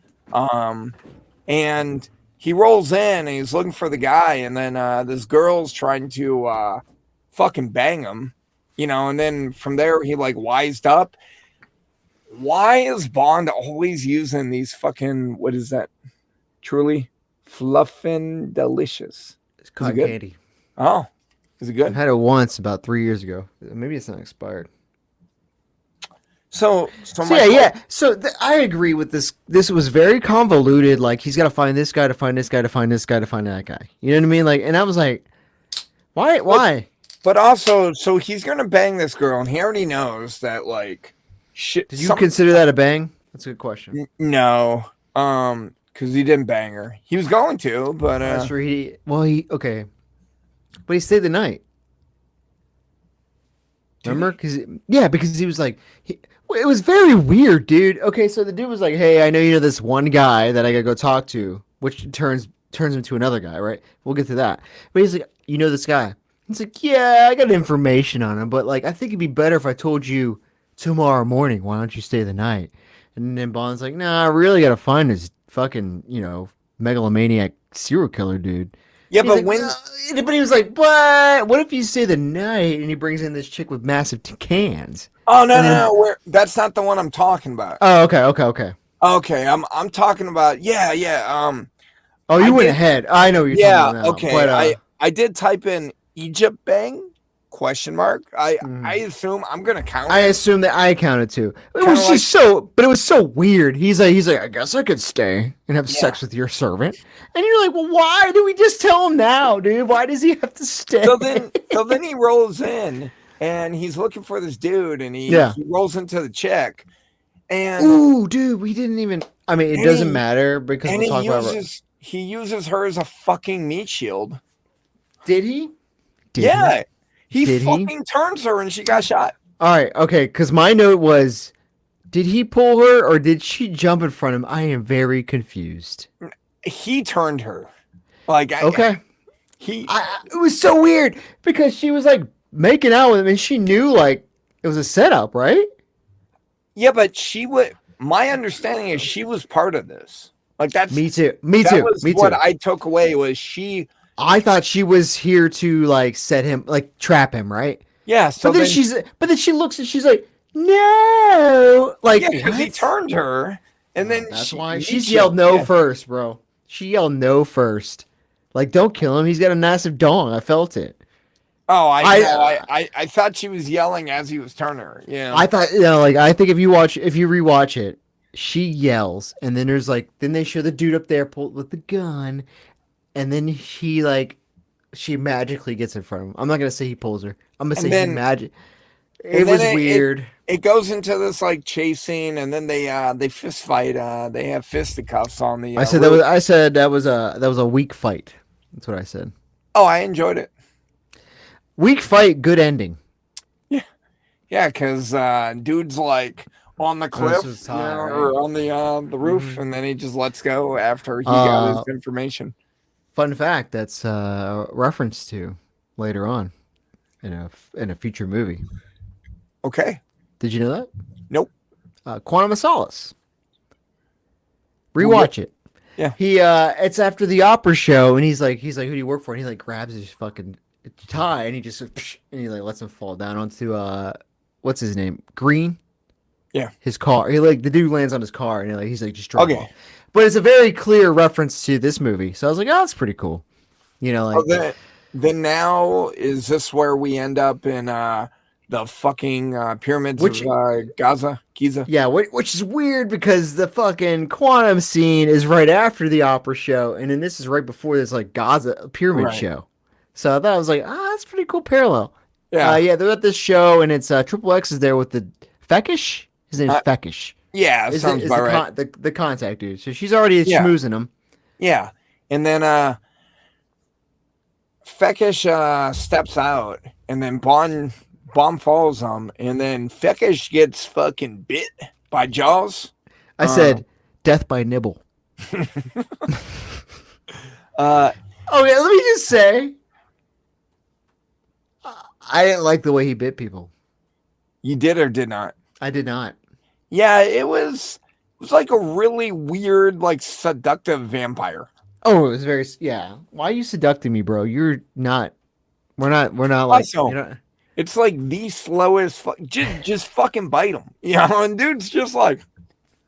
And he rolls in and he's looking for the guy, and then this girl's trying to fucking bang him, and then from there he like wised up. Why is Bond always using these fucking, what is that? Truly fluffin' delicious. It's cotton candy. Oh, is it good? I had it once about 3 years ago. Maybe it's not expired. So yeah. So I agree with this. This was very convoluted. Like he's got to find this guy to find this guy to find this guy to find that guy. You know what I mean? Like, and I was like, why? But also, so he's gonna bang this girl, and he already knows that. Like, shit. Did you consider that a bang? That's a good question. No, because he didn't bang her. He was going to, but that's true. Okay, but he stayed the night. Remember? Because he was like, it was very weird, dude. Okay, so the dude was like, "Hey, I know you know this one guy that I gotta go talk to," which turns him to another guy, right? We'll get to that. But he's like, "You know this guy?" He's like, "Yeah, I got information on him, but like, I think it'd be better if I told you tomorrow morning. Why don't you stay the night?" And then Bond's like, "Nah, I really gotta find this fucking, megalomaniac serial killer dude." Yeah, but but he was like, "What? What if you stay the night?" And he brings in this chick with massive cans. Oh no, that's not the one I'm talking about. Oh, okay. Okay, I'm talking about yeah. Oh, you went ahead. I know what you're talking about. Okay. But, I did type in Egypt bang ? I assume I'm gonna count. I assume that I counted too. It was just but it was so weird. He's like, I guess I could stay and have sex with your servant. And you're like, well, why do we just tell him now, dude? Why does he have to stay? So then he rolls in and he's looking for this dude, and he rolls into the chick. And ooh, dude, we didn't even. I mean, it doesn't matter because we'll talk about. He uses her as a fucking meat shield. Did he? He fucking turns her and she got shot. All right, okay, because my note was, did he pull her or did she jump in front of him? I am very confused. He turned her. Like, okay. It was so weird because she was like making out with him and she knew like it was a setup, right? Yeah, but my understanding is she was part of this. Like that's me too. What I took away was I thought she was here to like set him, like trap him, right? Yeah. So but then she looks and she's like, no, like because he turned her, and then that's why she yelled no first, bro. She yelled no first. Like, don't kill him. He's got a massive dong. I felt it. Oh, I thought she was yelling as he was turning her. Yeah. I thought, I think if you rewatch it, she yells, and then then they show the dude up there pulled with the gun. And then she magically gets in front of him. I'm not gonna say he pulls her. I'm gonna say he magic. It was weird. it goes into this like chasing, and then they fist fight. They have fisticuffs on the roof. I said that was a weak fight. That's what I said. Oh, I enjoyed it. Weak fight, good ending. Yeah, yeah, because dude's like on the Oh, this was cliff, high, right? or on the roof, Mm-hmm. and then he just lets go after he got his Uh, information. Fun fact that's reference to later on in a future movie. Okay. Did you know that? Nope. Quantum of Solace. We'll get. Rewatch it. Yeah. It's after the opera show, and he's like, who do you work for? And he like grabs his fucking tie, and he just and he like lets him fall down onto what's his name? Green. Yeah. His car. He like the dude lands on his car, and he's like just drop off. Okay. But it's a very clear reference to this movie, so I was like, oh, that's pretty cool. Oh, Like then now is this where we end up in the fucking pyramids of which Giza? yeah, which is weird because the fucking quantum scene is right after the opera show, and then this is right before this like Gaza pyramid Right. show. So I thought I was like, that's pretty cool parallel. Yeah. Yeah, they're at this show, and it's Triple X is there with the Fekish. His name's Fekish. Yeah, sounds about right. The contact dude. So she's already schmoozing him. Yeah. And then Fekish steps out, and then Bomb follows him, and then Fekish gets fucking bit by Jaws. I said, death by nibble. Uh, Okay, let me just say, I didn't like the way he bit people. you did or did not? I did not. Yeah, it was like a really weird, like seductive vampire. Oh, it was very yeah. Why are you seducting me, bro? You're not. We're not like Also, you know. it's like the slowest. Just fucking bite him, And dude's just like,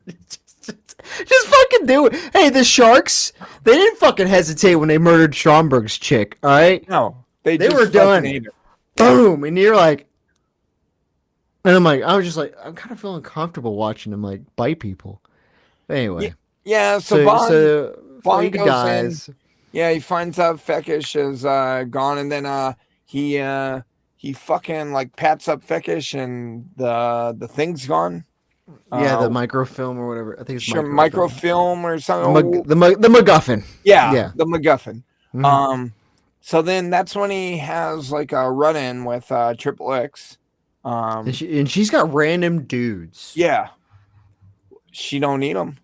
Just fucking do it. Hey, the sharks, they didn't fucking hesitate when they murdered Stromberg's chick, all right? no, They just were fucking done. ate her. Boom. And you're like, and I'm like, I was just like, I'm kind of feeling comfortable watching them like bite people. But anyway, Yeah. So Bond Frank goes dies. in. Yeah, he finds out Fekish is gone, and then he fucking like pats up Fekish, and the thing's gone. Yeah, the microfilm or whatever. I think it's Sure, microfilm. microfilm or something. The MacGuffin. Yeah, Yeah. the MacGuffin. Mhm. So then that's when he has like a run-in with Triple X. And she's got random dudes. Yeah, she don't need him,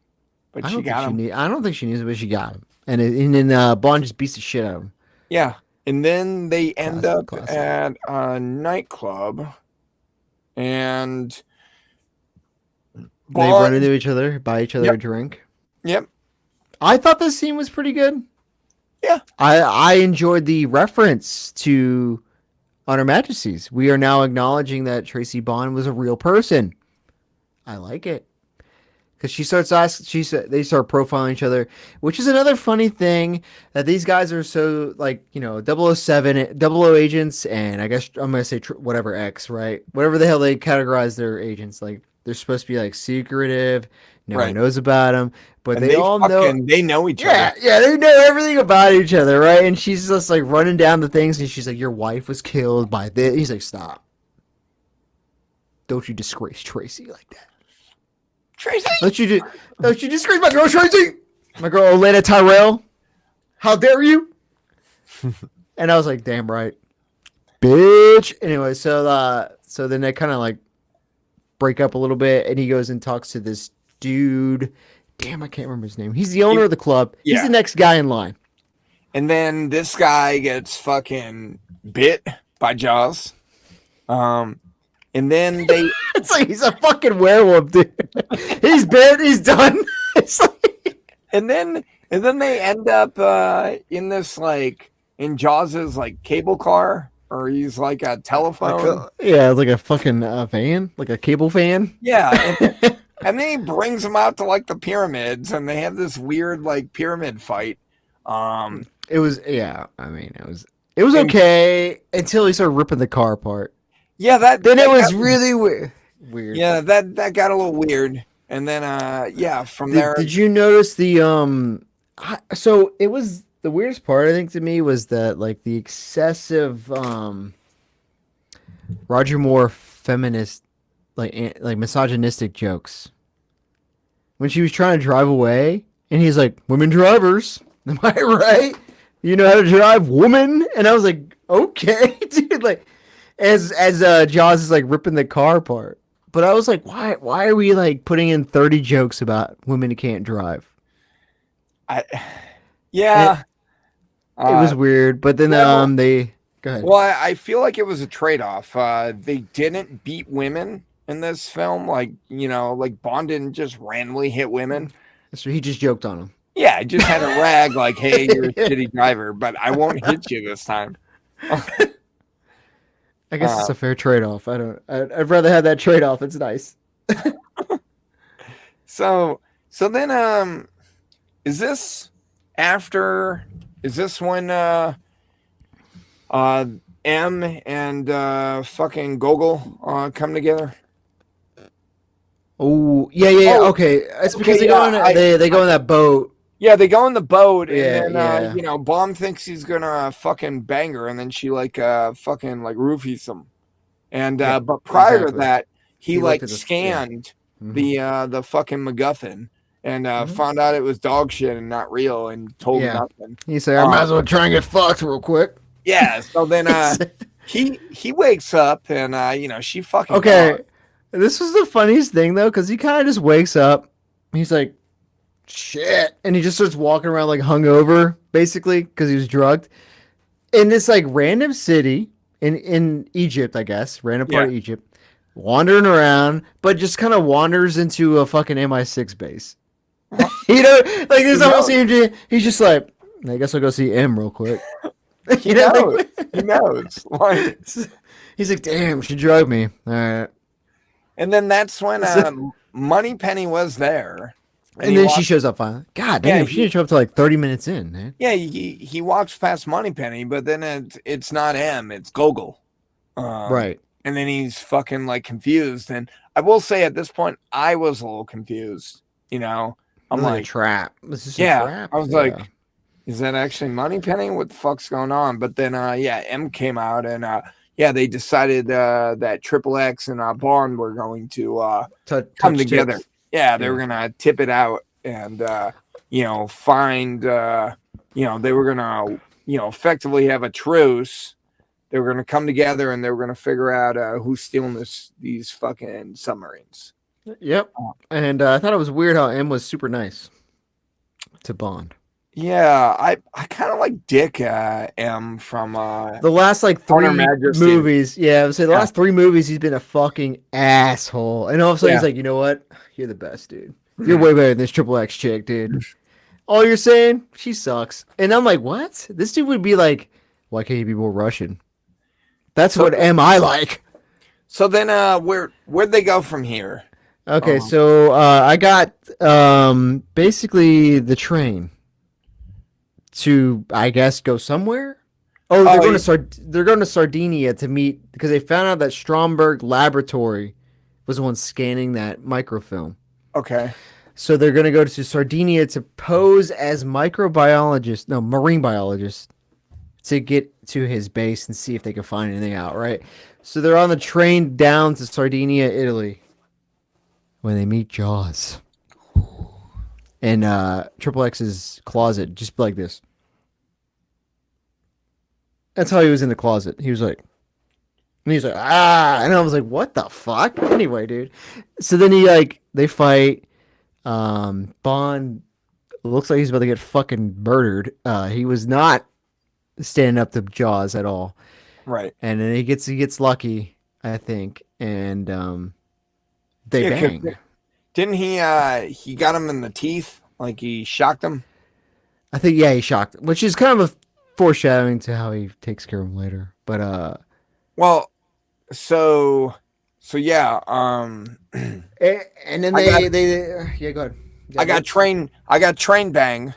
but she got him. I don't think she needs it, but she got him. And then Bond just beats the shit out of him. Yeah, and then they end up Classic. at a nightclub, and They run into each other, buy each other a drink. Yep. I thought this scene was pretty good. Yeah. I enjoyed the reference to On Her Majesty's. We are now acknowledging that Tracy Bond was a real person. I like it. Because she starts asking, they start profiling each other, which is another funny thing that these guys are so like, 007, 00 agents, and I guess I'm going to say whatever X, right? Whatever the hell they categorize their agents. Like, they're supposed to be like secretive. No one knows about them, but and they all know. They know each other. Yeah, they know everything about each other, right? And she's just like running down the things, and she's like, "Your wife was killed by this." He's like, "Stop! Don't you disgrace Tracy like that, Tracy? Don't you disgrace my girl Tracy, my girl Elena Tyrell? How dare you?" And I was like, "Damn right, bitch." Anyway, so then they kind of like break up a little bit, and he goes and talks to this dude. Damn, I can't remember his name. He's the owner of the club. He's the next guy in line. And then this guy gets fucking bit by Jaws. And then they it's like he's a fucking werewolf, dude. He's bit, he's done. It's like... and then they end up in this like in Jaws's like cable car, or he's like a telephone. Yeah, it's like a fucking van, like a cable van. Yeah. And then he brings them out to like the pyramids, and they have this weird like pyramid fight. It was it was okay until he started ripping the car apart. Yeah, then it was really weird. Yeah, that got a little weird. And then from there. Did you notice the so it was the weirdest part I think to me was that like the excessive Roger Moore feminist like misogynistic jokes when she was trying to drive away, and he's like, "Women drivers, am I right? You know how to drive, woman?" And I was like, "Okay, dude." Like, as Jaws is like ripping the car apart, but I was like, "Why are we like putting in 30 jokes about women who can't drive?" I And yeah. it was Uh, weird. But then well, they go ahead. well, I feel like it was a trade-off. They didn't beat women in this film, like like Bond didn't just randomly hit women. So he just joked on him. Yeah, I just had a rag like, "Hey, you're a shitty driver, but I won't hit you this time." I guess it's Uh, a fair trade off. I'd rather have that trade off. It's nice. so then is this after is this when uh M and fucking Gogol come together? Oh yeah. Oh, Okay, it's because okay, they yeah. go on. They go on that boat. Yeah, they go on the boat and Yeah, then yeah, Baum thinks he's gonna fucking bang her and then she like fucking like roofies him. And yeah. but prior to Exactly. that, he He looked like at the yeah. scanned Hmm. the fucking MacGuffin and Hmm. found out it was dog shit and not real and told Yeah. nothing. He said, "I might Um as well try and get fucked real quick." yeah, so then he wakes up and she fucking gone. Okay, this was the funniest thing though, because he kind of just wakes up. He's like, "Shit," and he just starts walking around like hungover, basically, because he was drugged in this like random city in Egypt, I guess, random part Yeah. of Egypt, wandering around, but just kind of wanders into a fucking MI6 base. You know, like He this almost knows. seems he's just like, I guess I'll go see M real quick. He You know, knows. He like knows. Like he's like, damn, she drugged me. All right. and then that's when So, Moneypenny was there and and he then she walked. shows up finally. God Yeah, damn, she didn't show up till like 30 minutes in, man. he walks past Moneypenny, but then it's not M, it's Gogol. Right. And then he's fucking like confused. And I will say at this point, I was a little confused. It I'm was like a like, trap. Was this a yeah, trap? I was Yeah. like, is that actually Moneypenny? What the fuck's going on? But then, yeah, M came out and yeah, they decided that Triple X and Bond were going to come Touch together. tips. Yeah, they were Yeah. gonna tip it out and find they were gonna effectively have a truce. They were gonna come together and they were gonna figure out who's stealing these fucking submarines. Yep. And I thought it was weird how M was super nice to Bond. Yeah, I kind of like Dick M from The last like On Her three Majesty. movies, yeah, I would say the Yeah, last three movies, he's been a fucking asshole. And all of a sudden, yeah. he's like, you know what? You're the best, dude. You're way better than this Triple X chick, dude. All you're saying, she sucks. And I'm like, what? This dude would be like, why can't you be more Russian? That's So what am I like? so then where'd they go from here? Okay, Um, so I got basically the train to, I guess, go somewhere. Oh, oh, they're going to Sardinia to meet because they found out that Stromberg Laboratory was the one scanning that microfilm. okay. So they're going to go to Sardinia to pose as microbiologists, no, marine biologists, to get to his base and see if they can find anything out, right? So they're on the train down to Sardinia, Italy, when they meet Jaws. And Triple X's closet, just like this. That's how he was in the closet. He was like, and he's like, ah, and I was like, what the fuck? Anyway, dude. So then they fight. Bond looks like he's about to get fucking murdered. He was not standing up to Jaws at all, Right. and then he gets lucky, I think, and they Yeah, 'cause bang. didn't he got him in the teeth? Like he shocked him? I think yeah, he shocked, which is kind of a foreshadowing to how he takes care of him later. But Well, so yeah, and then I got they yeah, go ahead. Yeah, I got train bang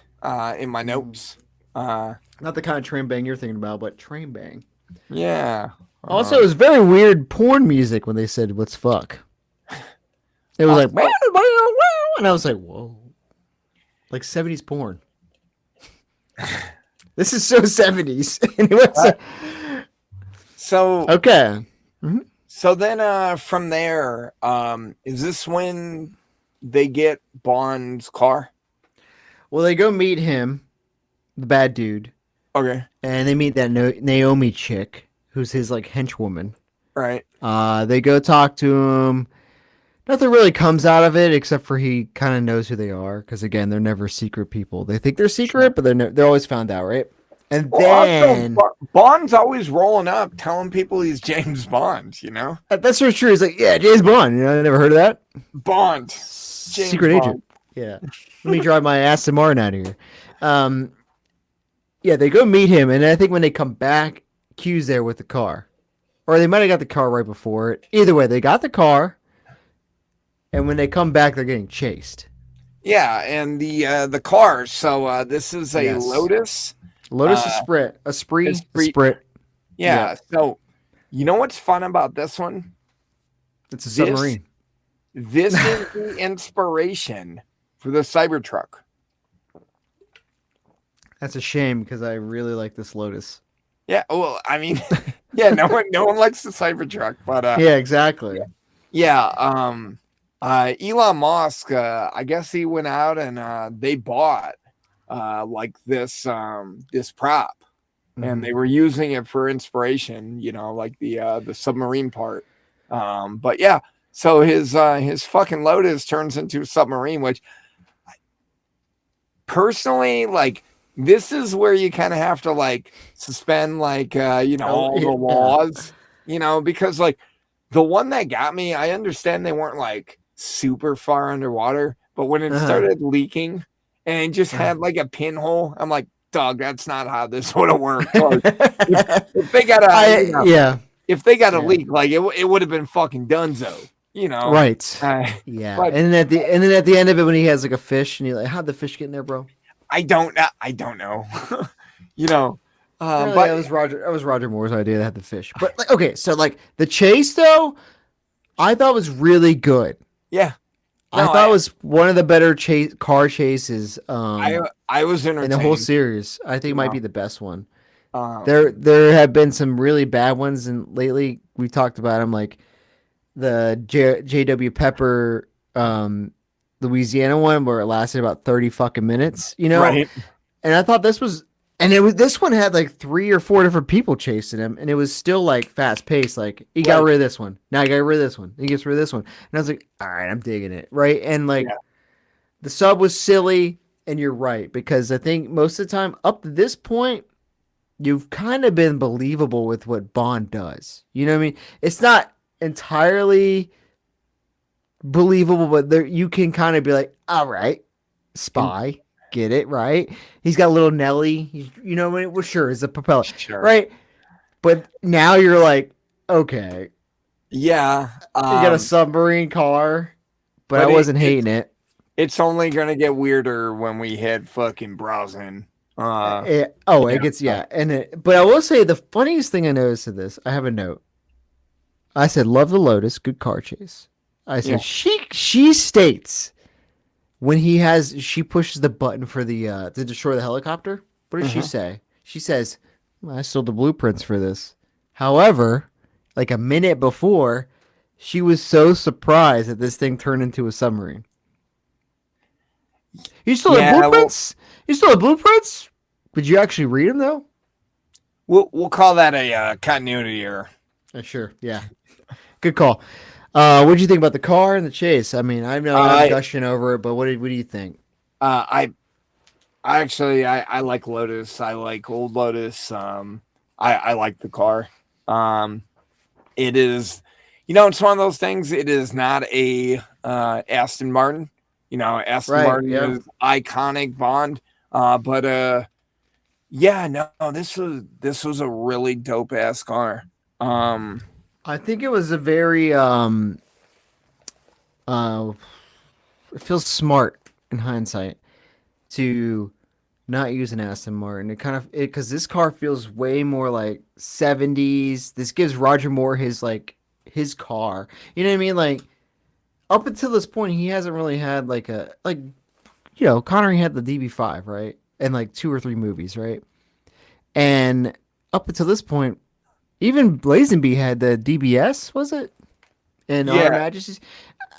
in my Mm. notes. Not the kind of train bang you're thinking about, but train bang. Yeah. Also, it was very weird porn music when they said "Let's fuck." It was like, Well, and I was like, whoa, like 70s porn. This is so 70s. Anyway, so okay. Mhm. So then from there, is this when they get Bond's car? Well, they go meet him, the bad dude, Okay. and they meet that Naomi chick, who's his like henchwoman. Right. They go talk to him. Nothing really comes out of it except for he kind of knows who they are because again, they're never secret people. They think they're Sure. secret, but they're always found out, right? And Well, also, then Bond's always rolling up, telling people he's James Bond. You know, that's sort of true. He's like, yeah, James Bond. You know, I never heard of that. Bond, James Secret agent. Bond. Yeah. Let me drive my Aston Martin out of here. Um, yeah, they go meet him, and I think when they come back, Q's there with the car, or they might have got the car right before it. Either way, they got the car, and when they come back, they're getting chased. Yeah, and the car. So this is a Yes. Lotus. Lotus Uh, Esprit, a Esprit. Sprit. Yeah. Yep. So you know what's fun about this one? It's a This submarine. this is the inspiration for the Cybertruck. That's a shame because I really like this Lotus. Yeah. Well, I mean, yeah. No one likes the Cybertruck, but Yeah, exactly. yeah. Elon Musk. I guess he went out and they bought like this prop, and Hmm. they were using it for inspiration. Like the submarine part. But yeah. So his fucking Lotus turns into a submarine, which personally, like, this is where you kind of have to like suspend like Oh all the yeah. laws, because like the one that got me, I understand they weren't like super far underwater, but when it Uh-huh. started leaking and just Uh-huh. had like a pinhole, I'm like, dog, that's not how this would have worked. Like, if they got a Yeah. if they got a Yeah. leak, like it would have been fucking donezo, Right. uh, Yeah. but And then at the end of it when he has like a fish and you're like, how'd the fish get in there, bro? I don't know. you know Apparently but that was Roger Moore's idea to have the fish. But like okay, so like the chase though, I thought was really good. yeah. I No, thought it was one of the better car chases I I was in the whole entertained. series. I think it You might be know, the best one. um, There have been some really bad ones, and lately we talked about them, like the J.W. Pepper Louisiana one, where it lasted about 30 fucking minutes. You know, right? and I thought this was, and it was this one had like three or four different people chasing him, and it was still like fast paced. Like he got Right. rid of this one, now he got rid of this one, he gets rid of this one, and I was like, all right, I'm digging it, right? And Yeah. like the sub was silly, and you're right because I think most of the time up to this point you've kind of been believable with what Bond does. You know what I mean? It's not entirely believable, but there you can kind of be like, all right, And spy, get it right. He's got a little Nelly. You know, well, sure, it's a propeller, sure. right? But now you're like, okay, Yeah. you got a submarine car, but I But wasn't hating it. it's only gonna get weirder when we hit fucking browsing. It Yeah. gets yeah, but I will say the funniest thing I noticed of this, I have a note. I said, love the Lotus, good car chase. I Yeah. said she states when she pushes the button for the to destroy the helicopter. What does she Mhm. say? She says, well, I stole the blueprints for this. However, like a minute before, she was so surprised that this thing turned into a submarine. You stole the Yeah. Well, blueprints? You stole the blueprints? Did you actually read them though? we'll call that a continuity error. Sure. Yeah. Good call. What did you think about the car and the chase? I mean, I know I'm I gushing over it, but what do you think? I actually I like Lotus. I like old Lotus. I like the car. Um, it is, it's one of those things. It is not a Aston Martin. Aston Right. Martin Yeah. is iconic Bond. But yeah, no, this was a really dope ass car. Um, I think it was a very uh it feels smart in hindsight to not use an Aston Martin. It kind of it because this car feels way more like 70s. This gives Roger Moore his car. You know what I mean? Like up until this point, he hasn't really had like a like Connery had the DB5, right? And like two or three movies, right? And up until this point, Even Lazenby had the DBS, was it? In On Her Yeah, Majesty's.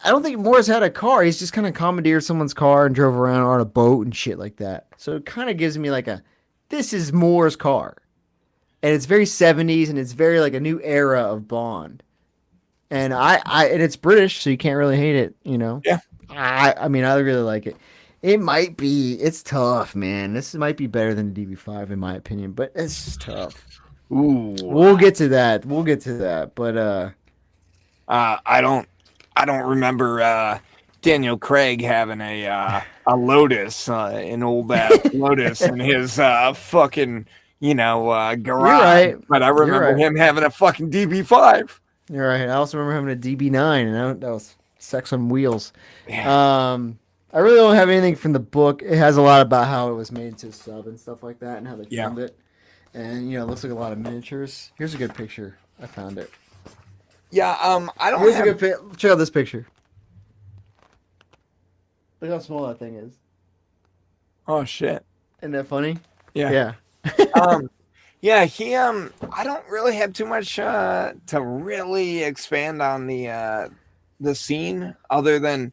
I don't think Morris had a car. He's just kind of commandeered someone's car and drove around on a boat and shit like that. So it kind of gives me like a, this is Moore's car. And it's very 70s and it's very like a new era of Bond. And and it's British, so you can't really hate it, you know. yeah. I mean, I really like it. It might be, it's tough, man. This might be better than the DB5 in my opinion, but it's just tough. Ooh. We'll get to that. We'll get to that. But I don't remember Daniel Craig having a Lotus, an old ass Lotus in his fucking you're garage. right. But I You're remember right. him having a fucking DB5. You're right. I also remember having a DB9, and that was sex on wheels. Yeah, I really don't have anything from the book. It has a lot about how it was made to sub and stuff like that, and how they yeah, filmed it. And it looks like a lot of miniatures. Here's a good picture. I found it. yeah. I don't Here's a have. good check out this picture. Look how small that thing is. Oh shit. Isn't that funny? Yeah. Yeah. Um. Yeah. He. I don't really have too much to really expand on the scene other than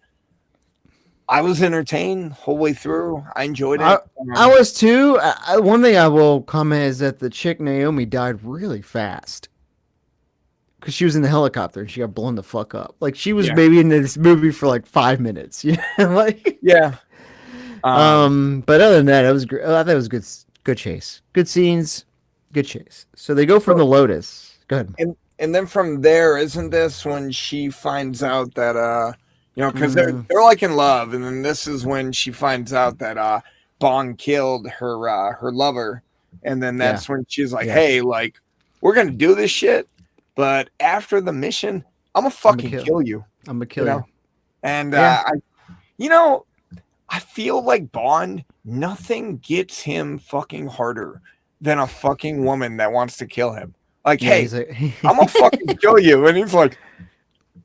I was entertained whole way through. I enjoyed I it. I was too. One thing I will comment is that the chick Naomi died really fast because she was in the helicopter and she got blown the fuck up. Like she was Yeah. maybe in this movie for like 5 minutes. Like. Yeah. But other than that, it was great. I thought it was good chase, good scenes, good chase. So they go from So, the Lotus. Go ahead. and then from there, isn't this when she finds out that because Mm, they're like in love, and then this is when she finds out that Bond killed her lover, and then yeah, that's when she's like, yeah. hey, like we're gonna do this shit, but after the mission, I'm gonna I'm gonna fucking kill. kill you, I'm gonna you kill you. know. And Yeah. you know, I feel like Bond, nothing gets him fucking harder than a fucking woman that wants to kill him. Like, Yeah. hey, He's like. I'm gonna fucking kill you. And he's like,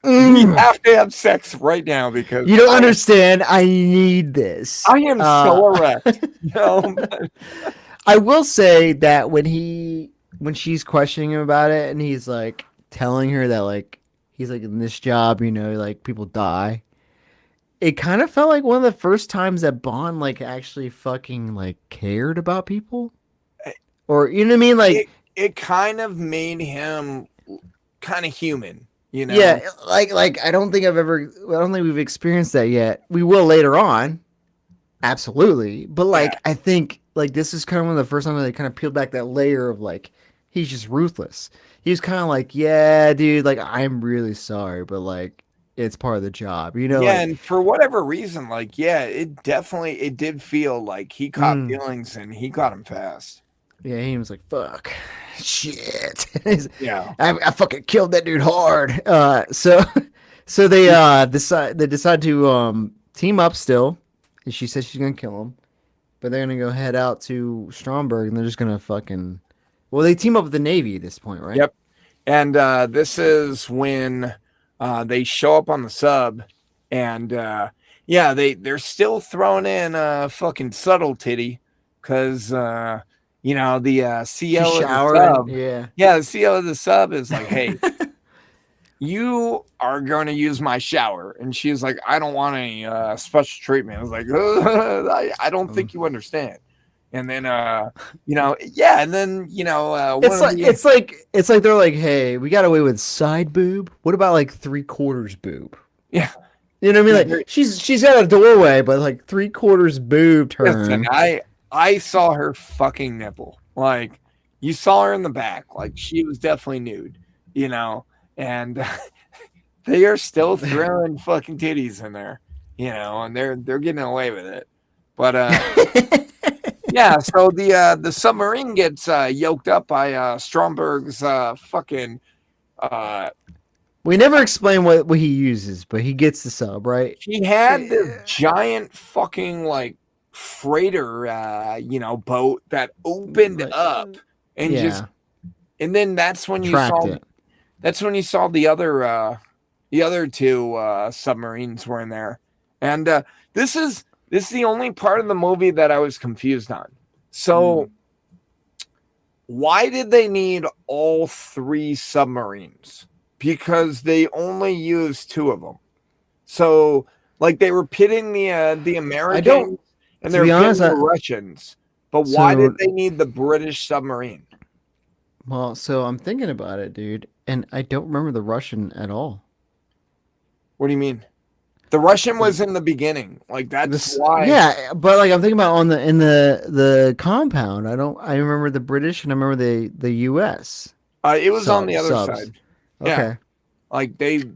we Mm, have to have sex right now because you don't understand. I need this. I am so erect. You know? I will say that when she's questioning him about it, and he's like telling her that like he's like in this job, like people die. It kind of felt like one of the first times that Bond like actually fucking like cared about people, or you know what I mean, like. It kind of made him kind of human, you know? Yeah, like I don't think we've experienced that yet. We will later on, absolutely. But Yeah. like I think like this is kind of one of the first times they kind of peeled back that layer of like he's just ruthless. He's kind of like, yeah, dude, like I'm really sorry, but like it's part of the job, Yeah, like. and for whatever reason, like, yeah, it did feel like he caught Mm, feelings and he caught him fast. yeah, he was like, fuck, shit. Yeah. I fucking killed that dude hard. So they decide to team up still. And she says she's gonna kill him, but they're gonna go head out to Stromberg and they're just gonna fucking. Well, they team up with the Navy at this point, right? Yep. And this is when they show up on the sub, and yeah, they're still throwing in fucking subtle titty, because the She's CO of the showering. sub, Yeah. yeah, the CO of the sub is like, hey, you are going to use my shower, and she's like, I don't want any special treatment. I was like, I don't think you understand. And then yeah, and then one of the It's like they're like, hey, we got away with side boob. What about like 3/4 boob? yeah. You know what I mean? Like she's got a doorway, but like 3/4 boob Listen, turn. I saw her fucking nipple. Like, you saw her in the back. Like, she was definitely nude, and they are still throwing fucking titties in there, and they're getting away with it. But yeah, so the submarine gets yoked up by Stromberg's fucking We never explain what he uses, but he gets the sub, right? he had this giant fucking like freighter boat that opened Like, up and yeah, and then that's when you tracked saw it. the other two submarines were in there. And this is the only part of the movie that I was confused on. So why did they need all three submarines? Because they only used two of them. So, like, they were pitting the I don't. Americans and they To were be honest, pitting the Russians. But why did so they need the British submarine? so I'm thinking about it, dude, and I don't remember the Russian at all. What do you mean? The Russian was in the beginning. Like, that's This, why. yeah, but like I'm thinking about on the compound. I don't. I remember the British and I remember the U.S. It was on the other subs. side. Yeah, Okay. like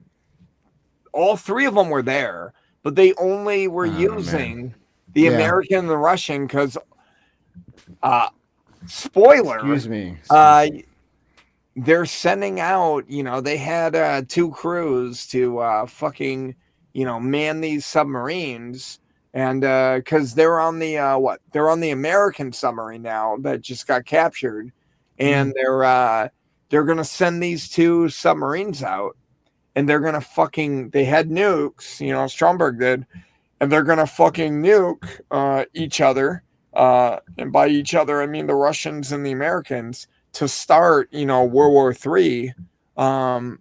all three of them were there, but they only were I don't know, man. using the Yeah. American and the Russian because, uh, spoiler, Excuse me. Excuse uh, me. they're sending out. They had two crews to fucking man these submarines, and because they're on the they're on the American submarine now that just got captured, Mm. and they're gonna send these two submarines out and they're gonna fucking they had nukes, Stromberg did, and they're gonna fucking nuke each other. And by each other, I mean the Russians and the Americans to start, World War III. Um,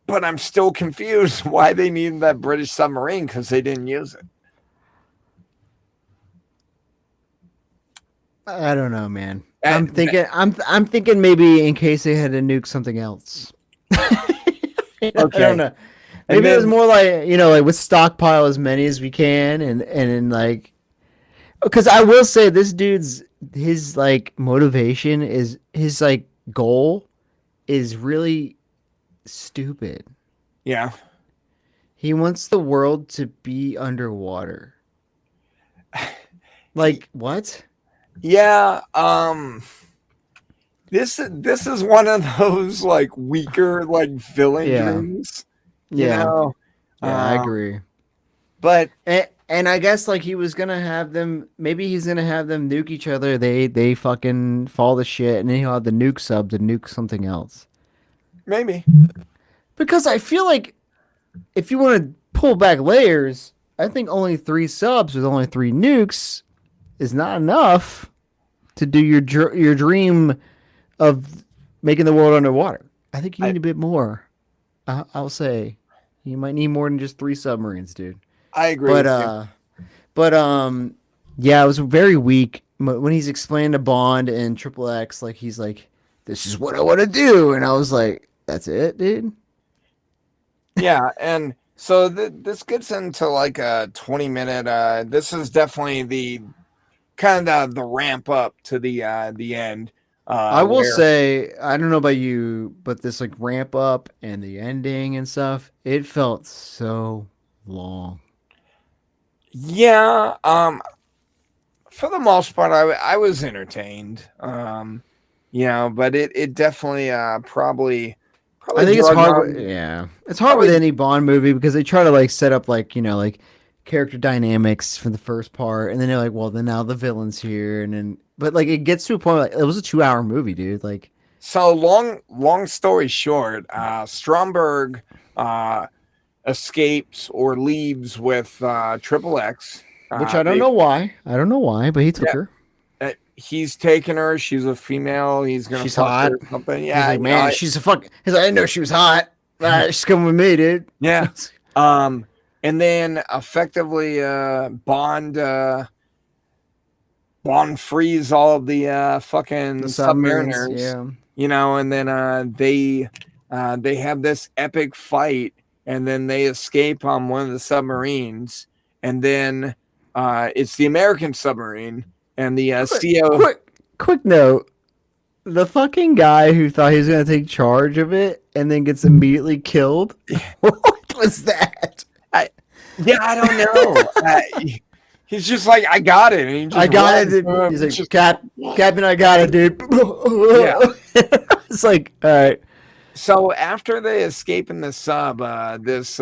but I'm still confused why they needed that British submarine because they didn't use it. I don't know, man. That, I'm that, thinking. I'm thinking maybe in case they had to nuke something else. I don't okay, know. and Maybe it was then more like like with stockpile as many as we can, and like because I will say this dude's his like motivation is his like goal is really stupid. yeah, He wants the world to be underwater. Like what? yeah. This is one of those like weaker like villain Yeah, dreams, you yeah, know. yeah. I Um, agree. but And I guess like he was gonna have them. Maybe he's gonna have them nuke each other. They fucking fall to shit, and then he'll have the nuke sub to nuke something else. maybe, Because I feel like if you want to pull back layers, I think only three subs with only three nukes is not enough to do your dream of making the world underwater. I think you I need a bit more. I'll say you might need more than just three submarines, dude. I agree But with you. but yeah, it was very weak when he's explaining to Bond and Triple X. Like he's like, "This is what I want to do," and I was like, "That's it, dude." Yeah, and so this gets into like a 20-minute. This is definitely the kind of the ramp up to the end. I will Where say, I don't know about you, but this like ramp up and the ending and stuff, it felt so long. yeah, for the most part, I was entertained. But it definitely I probably think it's drug hard. on. Yeah, it's hard with Probably any Bond movie because they try to like set up like like character dynamics for the first part, and then they're like, well, then now the villain's here, and then but like it gets to a point like it was a 2 hour movie, dude. Like, so long story short, Stromberg uh, escapes or leaves with Triple X. which I don't They know why. I don't know why, but he took Yeah, her. he's taking her. She's a female. He's gonna She's fuck her hot. or something. He's Yeah, like, man, she's a fuck. He's like, I didn't know she was hot. She's coming with me, dude. yeah. And then effectively, Bond frees all of the The fucking submarines, submariners, yeah. and then they have this epic fight, and then they escape on one of the submarines, and then it's the American submarine, and the Quick, CO. quick note. The fucking guy who thought he was gonna take charge of it and then gets immediately killed. What was that? I, yeah, I don't know. He's just like, I got it, and he I just got it. runs. Dude. He's It's like, just Captain, I got it, dude. yeah. It's like, all right. So after they escape in the sub, this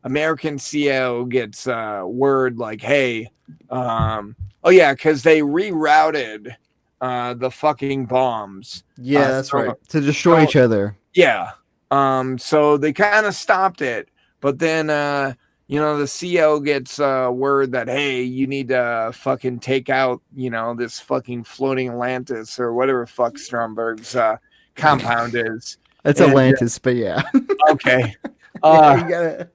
American CO gets word like, "Hey, oh yeah, because they rerouted the fucking bombs. Yeah, that's So, right. To destroy so each other. yeah, so they kind of stopped it, but then the CO gets word that, hey, you need to fucking take out, this fucking floating Atlantis or whatever fuck Stromberg's compound is. That's And Atlantis, but yeah. okay. Yeah, Uh you gotta.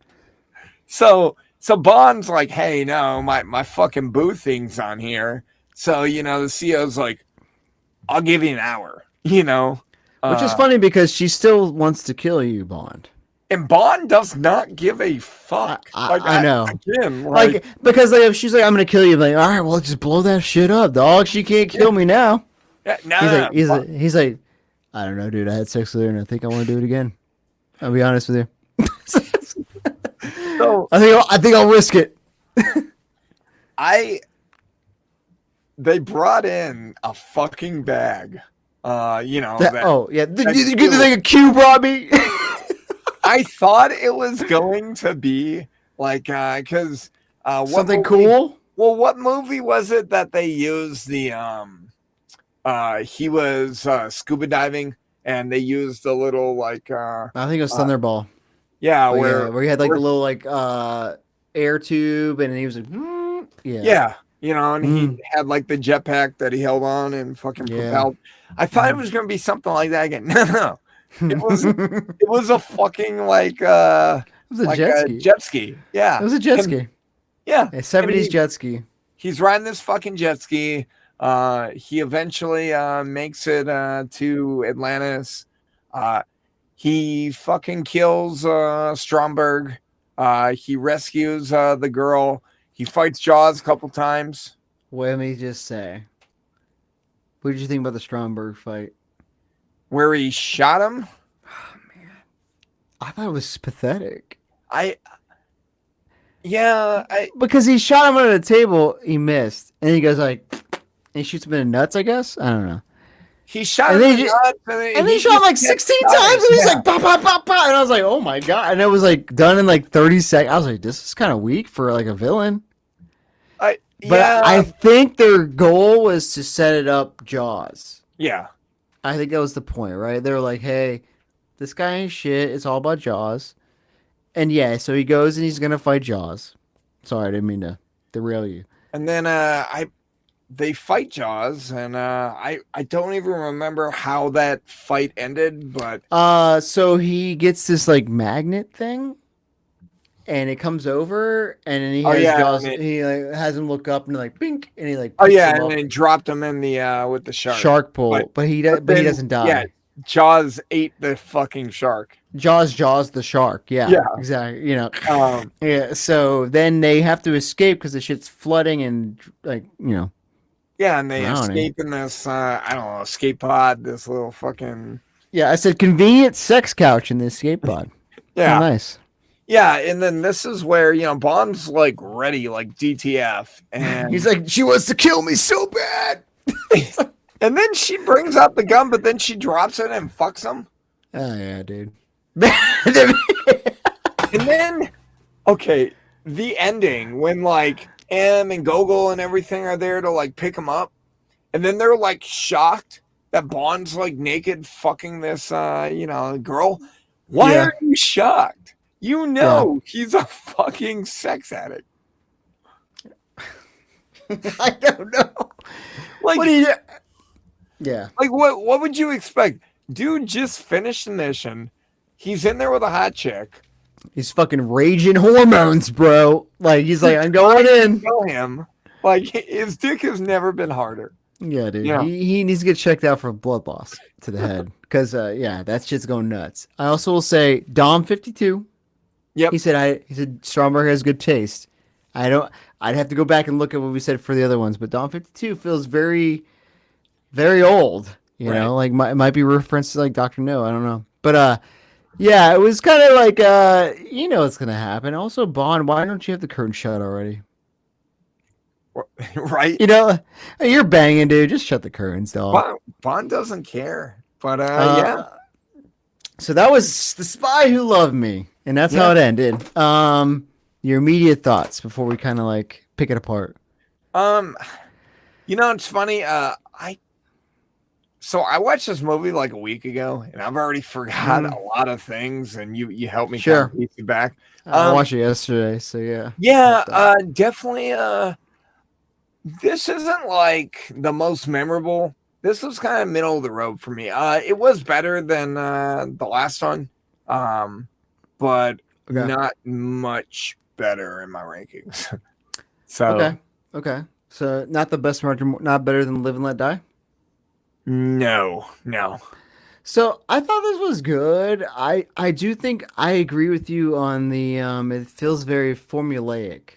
so Bond's like, hey, no, my fucking boo thing's on here. So, the CO's like, I'll give you an hour, Which is Uh funny because she still wants to kill you, Bond. and Bond does not give a fuck. Like I know. again, like Like, because like, if she's like, I'm gonna kill you, I'm like, all right, well, just blow that shit up, dog. She can't yeah, kill me now. yeah, He's like, no, he's like, he's like, I don't know, dude. I had sex with her, and I think I want to do it again. I'll be honest with you. so I think I'll risk it. I they brought in a fucking bag. That Oh yeah, that you get the Q. thing a Q brought me. I thought it was going to be like because what Something movie? cool. Well, what movie was it that they used the he was scuba diving and they used the little like I think it was uh Thunderball. yeah But yeah, where where he had like where the little like air tube, and he was like, yeah, yeah, and he mm, had like the jetpack that he held on and fucking yeah. propelled. I thought it Mm. was going to be something like that again. No, no. It was a fucking It was a like jet a ski. jet ski. It Yeah. was a jet And ski. yeah, A and 70s jet ski. he's riding this fucking jet ski. He eventually makes it to Atlantis. Uh he fucking kills Stromberg. He rescues the girl. He fights Jaws a couple times. Let me just say, what did you think about the Stromberg fight? Where he shot him. I thought it was pathetic. I yeah, I Because he shot him under the table, he missed, and he goes like, and he shoots him in the nuts, I guess. I don't know. he shot And him then in the he, nuts, and and then he he shot him just like kept 16 shotting. times, and he's Yeah, like, pop, pop, pop, pop. And I was like, oh my God. And it was like done in like 30 seconds. I was like, this is kind of weak for like a villain. But I yeah, think their goal was to set it up Jaws. yeah. I think that was the point, right? They were like, hey, this guy ain't shit. It's all about Jaws. And yeah, so he goes and he's going to fight Jaws. Sorry, I didn't mean to derail you. And then they fight Jaws, and I don't even remember how that fight ended, but So he gets this like magnet thing, and it comes over, and then he oh has yeah, Jaws. He like has him look up and like bink, and he like oh picks yeah, him and up. then dropped him in the with the shark. Shark But pull, but but he then doesn't yeah, die. Jaws ate the fucking shark. Jaws the shark. Yeah, Yeah. exactly. Um. Yeah. So then they have to escape because the shit's flooding and like Yeah, and they drowning. escape in this I don't know, escape pod, this little fucking Yeah, I said convenient sex couch in the escape pod. How yeah. nice. Yeah, and then this is where, Bond's like ready, like DTF. He's And like, she wants to kill me so bad. and then she brings out the gun, but then she drops it and fucks him. Oh yeah, dude. And then okay, the ending when like M and Gogol and everything are there to like pick him up, and then they're like shocked that Bond's like naked fucking this girl. Why Yeah, are you shocked? You yeah. know he's a fucking sex addict. I don't know. Like What do you? Yeah, like what would you expect? Dude just finished the mission. He's in there with a hot chick. he's fucking raging hormones, bro. Like he's like, I'm going in. Kill him. Like his dick has never been harder. Yeah, dude. Yeah. He needs to get checked out for blood loss to the head because yeah, that shit's going nuts. I also will say Dom 52. Yep. He said Stromberg has good taste. I don't. I'd have to go back and look at what we said for the other ones, but Dom 52 feels very, very old. You Right. know, like it might be referenced to like Doctor No. I don't know, but yeah, it was kind of like what's gonna happen. Also, Bond, why don't you have the curtain shut already? Right? You know, you're banging, dude. Just shut the curtains, dog. Bond doesn't care. But yeah. So that was The Spy Who Loved Me, and that's how Yeah. it ended. Your immediate thoughts before we kind of like pick it apart. It's funny. So I watched this movie like a week ago, and I've already forgot Mm, a lot of things, and you helped me kind of sure. piece it back. I watched it yesterday, so yeah. Yeah, Got that. definitely. This isn't like the most memorable. This was kind of middle of the road for me. It was better than the last one, um, but Okay. not much better in my rankings. So Okay. Okay. So not the best margin, not better than Live and Let Die. no, no. So I thought this was good. I do think I agree with you on the it feels very formulaic.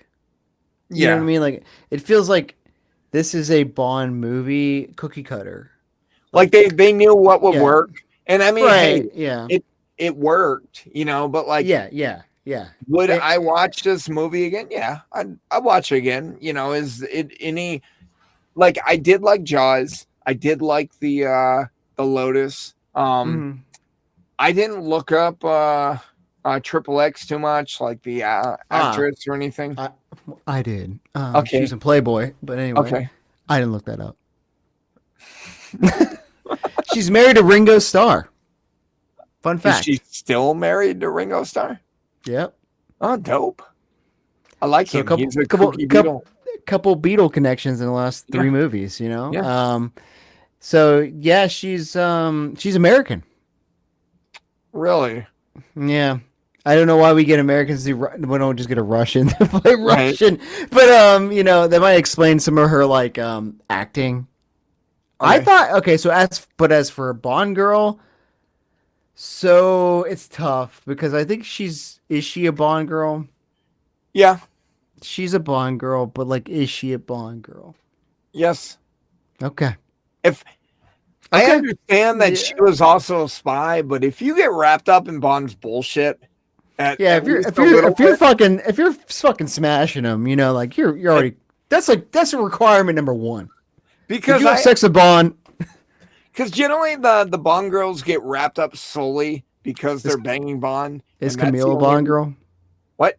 You know what I Yeah, mean? Like it feels like this is a Bond movie cookie cutter. like Like they knew what would yeah. work, and I mean, hey, Right. Yeah. it it worked, but like, Yeah, yeah, yeah. would It, I watch this movie again? Yeah, I'd watch it again. Is it any like I did like Jaws. I did like the Lotus. mhm. I didn't look up Triple X too much, like the Ah, actress or anything. I I did. She was Okay, in Playboy, but anyway, okay. I didn't look that up. She's married to Ringo Starr. Fun Is she fact. still married to Ringo Starr? Yep. Oh, dope. I like So a him. couple He's a couple kooky couple beetle. couple Beatle connections in the last Yeah, three movies, you know? yeah. So yeah, she's American. Really? Yeah. I don't know why we get Americans to we don't just get a Russian to play Right. Russian. But that might explain some of her like acting. I Okay. thought okay, so as for a Bond girl, so it's tough because I think is she a Bond girl? Yeah. She's a Bond girl, but like is she a Bond girl? Yes. Okay. If I Okay. understand that she Yeah. was also a spy, but if you get wrapped up in Bond's bullshit Yeah, at least a little bit, if you're fucking smashing them, like you're it, already that's a requirement number one. Did because you have I sex with Bond? because generally the Bond girls get wrapped up solely because Is they're banging Bond, is and that's the Camille a only Bond girl? what.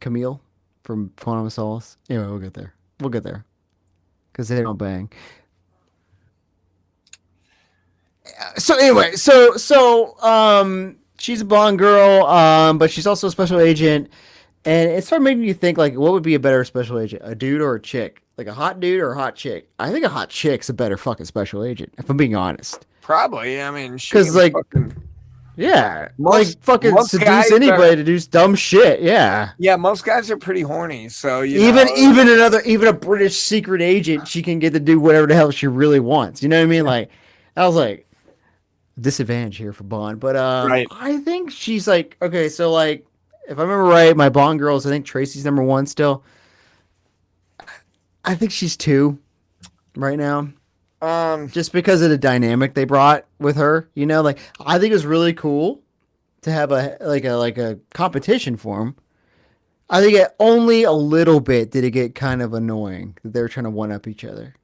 Camille from Quantum of Solace. Anyway, we'll get there. We'll get there because they don't bang. So anyway, she's a Bond girl, but she's also a special agent, and it started making you think like, what would be a better special agent, a dude or a chick? Like a hot dude or a hot chick? I think a hot chick's a better fucking special agent, if I'm being honest. Probably. I mean, she Cause can like, fucking yeah, most like fucking most seduce guys are anybody to do dumb shit. Yeah. yeah, most guys are pretty horny. So Even a British secret agent, she can get to do whatever the hell she really wants. You know what I mean? Like, I was like, disadvantage here for Bond, but right. I think she's like okay. So like, if I remember right, my Bond girls, I think Tracy's number one still. I think she's two right now, Um. just because of the dynamic they brought with her. Like I think it was really cool to have a competition for him. I think only a little bit did it get kind of annoying that they were trying to one up each other.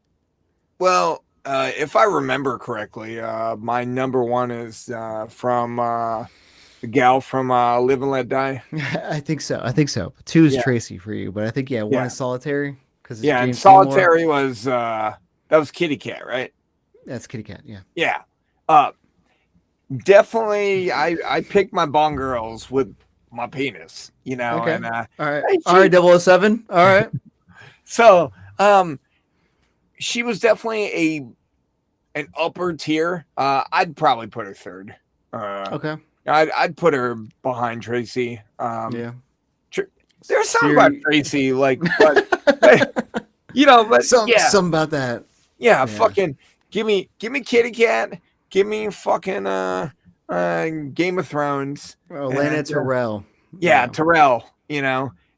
Well, if I remember correctly, my number one is from the gal from Live and Let Die. I think so. I think so. Two is Yeah, Tracy for you, but I think yeah, one yeah, is Solitary because it's yeah. And James Seymour. Solitary was that was Kitty Cat, right? That's Kitty Cat. Yeah. Yeah. Uh, definitely. I picked my Bond girls with my penis, Okay. and All right. hey, All right. 007. All right. so she was definitely an upper tier. I'd probably put her third. Okay. I'd put her behind Tracy. Yeah. Tr- there's something about Siri. Tracy, like, but but yeah, Some about that. yeah, Yeah. fucking give me Kitty Cat, give me fucking Game of Thrones, Oh, Lana and Terrell. yeah, Yeah. Terrell,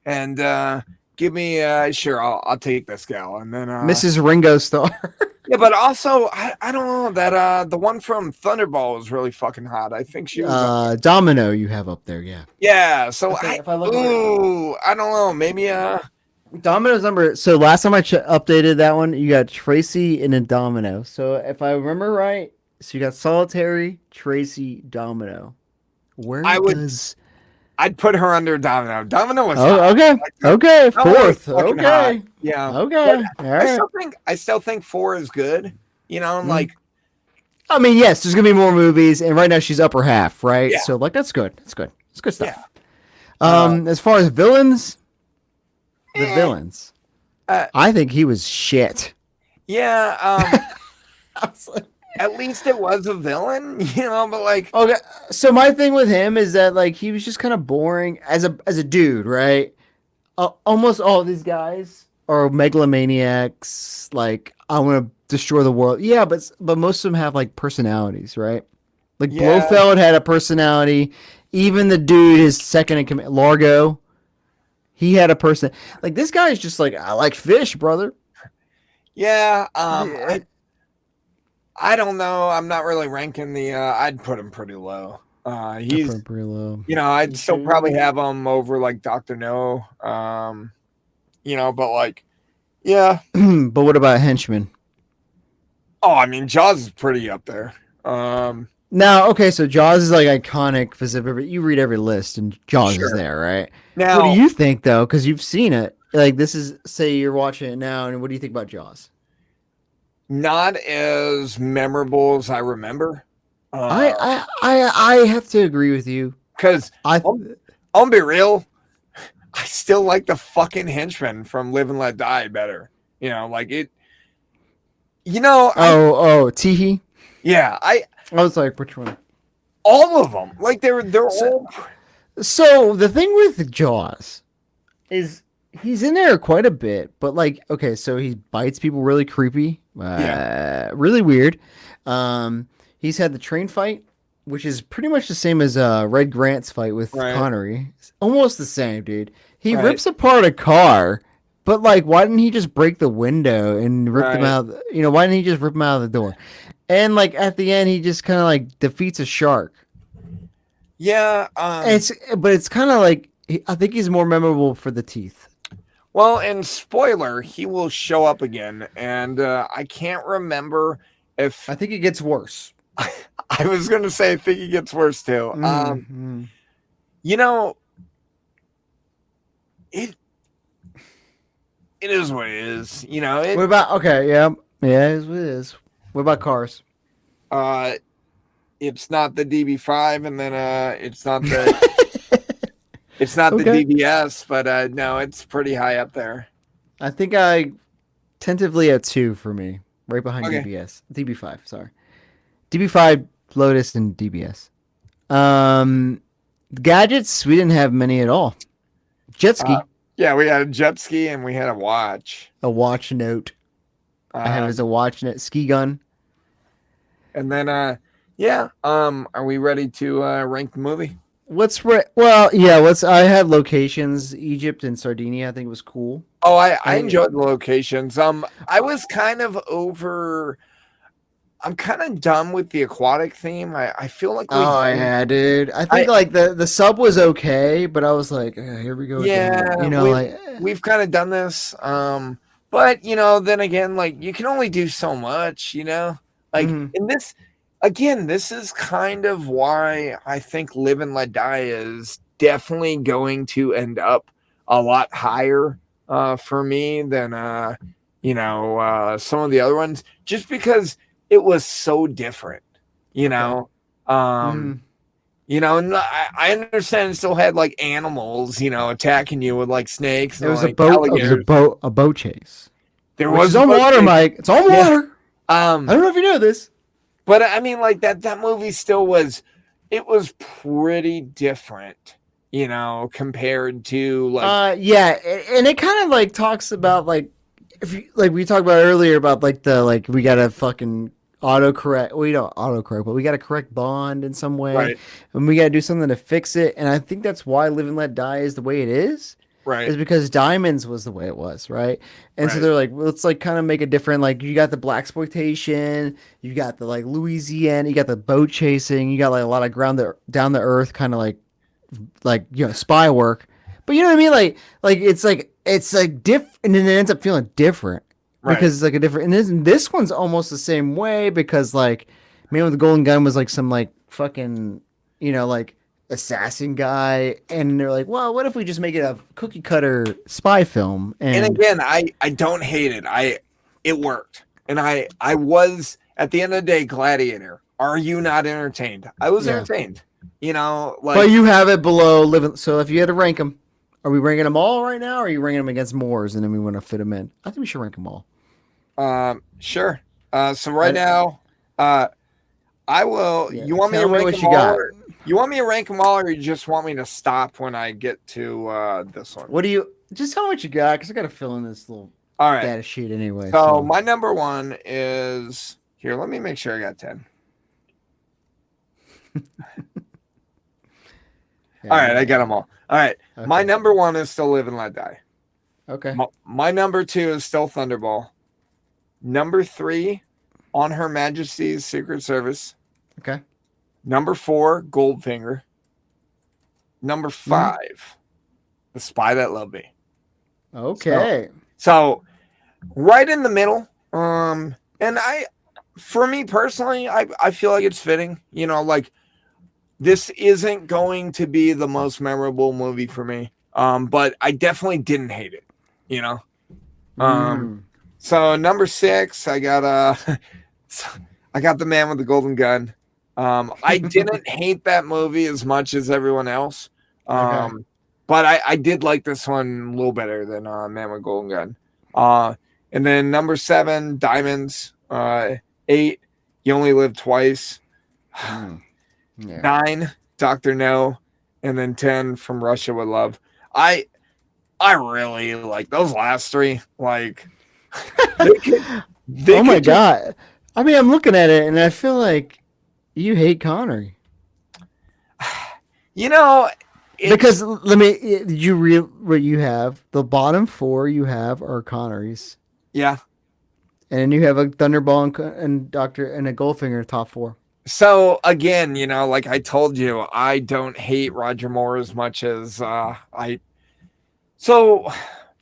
and give me sure I'll take this gal, and then Mrs. Ringo Starr. yeah, but also I don't know that the one from Thunderball was really fucking hot. I think she was Domino you have up there. Yeah. yeah. So I think I if I look at it. ooh I don't know maybe Domino's number. So last time I updated that one, you got Tracy and a Domino. So if I remember right, so you got Solitary, Tracy, Domino. Where I would does? I'd put her under Domino. Domino was Oh, hot. okay, Like, okay, Domino was fourth. fucking hot. Okay, Yeah, okay. but All right. I still think four is good. And Mm. like I mean, yes, there's gonna be more movies, and right now she's upper half, right? Yeah, So like that's good. That's good. It's good yeah. stuff. Uh, As far as villains, the eh, villains, uh, I think he was shit. yeah. I was like, At least it was a villain, but like, okay, so my thing with him is that like he was just kind of boring as a dude, right? Almost all of these guys are megalomaniacs. Like I want to destroy the world. Yeah, but most of them have like personalities, right? Like yeah, Blofeld had a personality. Even the dude, his second in command, Largo, he had a person. Like this guy is just like I like fish, brother. yeah. Yeah. I don't know. I'm not really ranking the. I'd put him pretty low. I put him He's, pretty low. I'd You still sure? probably have him over like Doctor No. But like, yeah. But what about henchman? Oh, I mean, Jaws is pretty up there. Um, Now, okay, so Jaws is like iconic because you read every list and Jaws is sure. there, right? What do Now, you think though? Because you've seen it. Like this is say you're watching it now, and what do you think about Jaws? not as memorable as I remember. I Uh, I I have to agree with you. because I I'm, I'll be real. I still like the fucking henchman from Live and Let Die better. Like it. I Teehee. yeah, I was like, which one? all of them. Like they're So, all so the thing with Jaws is he's in there quite a bit, but like, okay, so he bites people really creepy, yeah, really weird. He's had the train fight, which is pretty much the same as Red Grant's fight with right, Connery. It's almost the same, dude. He right, rips apart a car, but like, why didn't he just break the window and rip them right. out? Why didn't he just rip them out of the door? And like at the end, he just kind of like defeats a shark. Yeah. But it's kind of like I think he's more memorable for the teeth. Well, and spoiler, he will show up again, and I can't remember if I think it gets worse. I was going to say I think he gets worse too. Mm-hmm. You know, it it is what it is. What about okay? Yeah, yeah, it is what it is. What about cars? uh it's not the DB5, and then it's not the Okay, DBS, but no, it's pretty high up there. I think I tentatively at two for me, right behind Okay. DBS, DB5. Sorry, DB5, Lotus, and DBS. Um, Gadgets we didn't have many at all. Jet Uh, ski, yeah, we had a jet ski and we had a watch. a watch note. I have as Um, a watch note ski gun. and then yeah, are we ready to rank the movie? Well, yeah. I have locations. Egypt and Sardinia. I think it was cool. Oh, I I enjoyed the locations. I was kind of over. I'm kind of done with the aquatic theme. I feel like we, Oh yeah, dude. I I think like the sub was okay, but I was like, here we go again. yeah, we've kind of done this. But then again, like you can only do so much. Like mhm. in this, again, this is kind of why I think Live and Let Die is definitely going to end up a lot higher for me than some of the other ones, just because it was so different. You Okay. know, um, Mhm. and I understand it still had like animals, attacking you with like snakes It and was a like boat. It was alligators. a boat chase, There which is was a on boat water, chase. Mike. It's on Yeah. water. I Um, don't know if you know this. but I mean, like that movie still was. It was pretty different, compared to like Yeah, and it kind of like talks about like if you like we talked about earlier about like the like we gotta fucking autocorrect. We don't autocorrect, but we gotta correct Bond in some way, right, and we gotta do something to fix it. And I think that's why Live and Let Die is the way it right, is because Diamonds was the way it was, right? And so right, they're like, well, let's like kind of make a different like you got the black exploitation, you got the like Louisiana, you got the boat chasing, you got like a lot of down the earth kind of like spy work. But you know what I mean? Like it's like diff, and then it ends up feeling different right. because it's like a different. And this one's almost the same way because like Man with the Golden Gun was like some like fucking like assassin guy, and they're like, well, what if we just make it a cookie cutter spy film? And And again, I don't hate it. It worked, and I was at the end of the day, Gladiator. Are you not entertained? I was Yeah. entertained. You know, But like you have it below living. So if you had to rank them, are we ranking them all right now? Or are you ranking them against Moore's and then we want to fit them in? I think we should rank them all. sure. So right I, now, uh, I will. yeah. You want me to Tell me rank what them you all, got. or you want me to rank them all, or you just want me to stop when I get to this one? What do you just tell me what you got? Because I got to fill in this little All right. data sheet anyway. So So my number one is here. Let me make sure I got 10. yeah, All I'm right, I ready. got them all. All right. My Okay. number one is still Live and Let Die. Okay. My number two is still Thunderball. Number three, On Her Majesty's Secret Service. Okay. Number four, Goldfinger. Number Hmm. five, The Spy That Loved Me. So, Okay. so right in the middle. And for me personally, I feel like it's fitting. You know, like this isn't going to be the most memorable movie for me. But I definitely didn't hate it. You know. Um, Mm. so number six, I got I got The Man with the Golden Gun. I didn't hate that movie as much as everyone else. Okay. But I did like this one a little better than Man with Golden Gun. And then number seven, Diamonds. Eight, You Only Live Twice. Mm. Yeah. Nine, Doctor No. And then 10, From Russia with Love. I really like those last three. Like they could, they Oh my could just god. I mean, I'm looking at it and I feel like you hate Connery. you know it's Because let me, did you real what you have? The bottom four you have are Connery's, yeah. and then you have a Thunderball and Doctor and a Goldfinger top four So again, you know, like I told you, I don't hate Roger Moore as much as I. So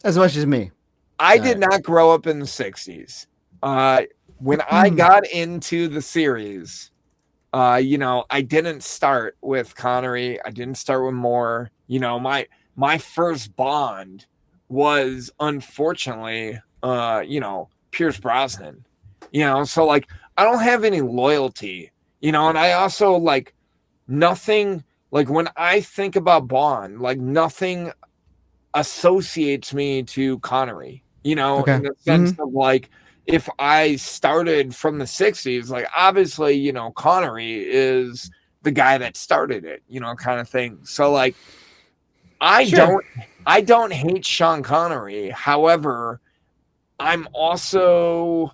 as much as me. I Got did it. not grow up in the '60s. When I got into the series, you know, I didn't start with Connery. I didn't start with Moore. You know, my first Bond was unfortunately, you know, Pierce Brosnan. You know, so like I don't have any loyalty. You know, and I also like nothing. Like when I think about Bond, like nothing associates me to Connery. You know, Okay. in the sense Hmm. of like if I started from the 60s, like obviously, you know, Connery is the guy that started it, you know, kind of thing. So like I Sure. don't I don't hate Sean Connery. However, I'm also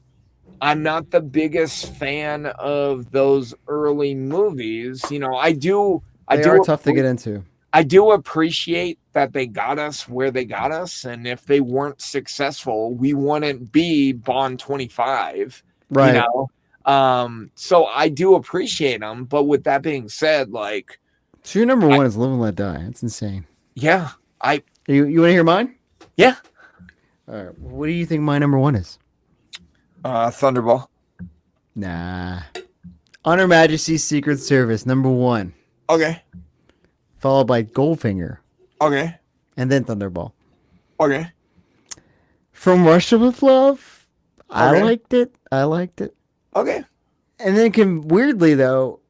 I'm not the biggest fan of those early movies. You know, I They are do tough to get into. I do appreciate that they got us where they got us. And if they weren't successful, we wouldn't be Bond 25, you Right. know? So I do appreciate them. But with that being said, like, So your number I, one is Live and Let Die. That's insane. yeah, I, You want to hear mine? yeah, All right. What do you think my number one is? Thunderball. Nah. On Her Majesty's Secret Service, number one, Okay. followed by Goldfinger, Okay. and then Thunderball. Okay. From Russia with Love, I Okay. liked it. I liked it. Okay. And then weirdly though,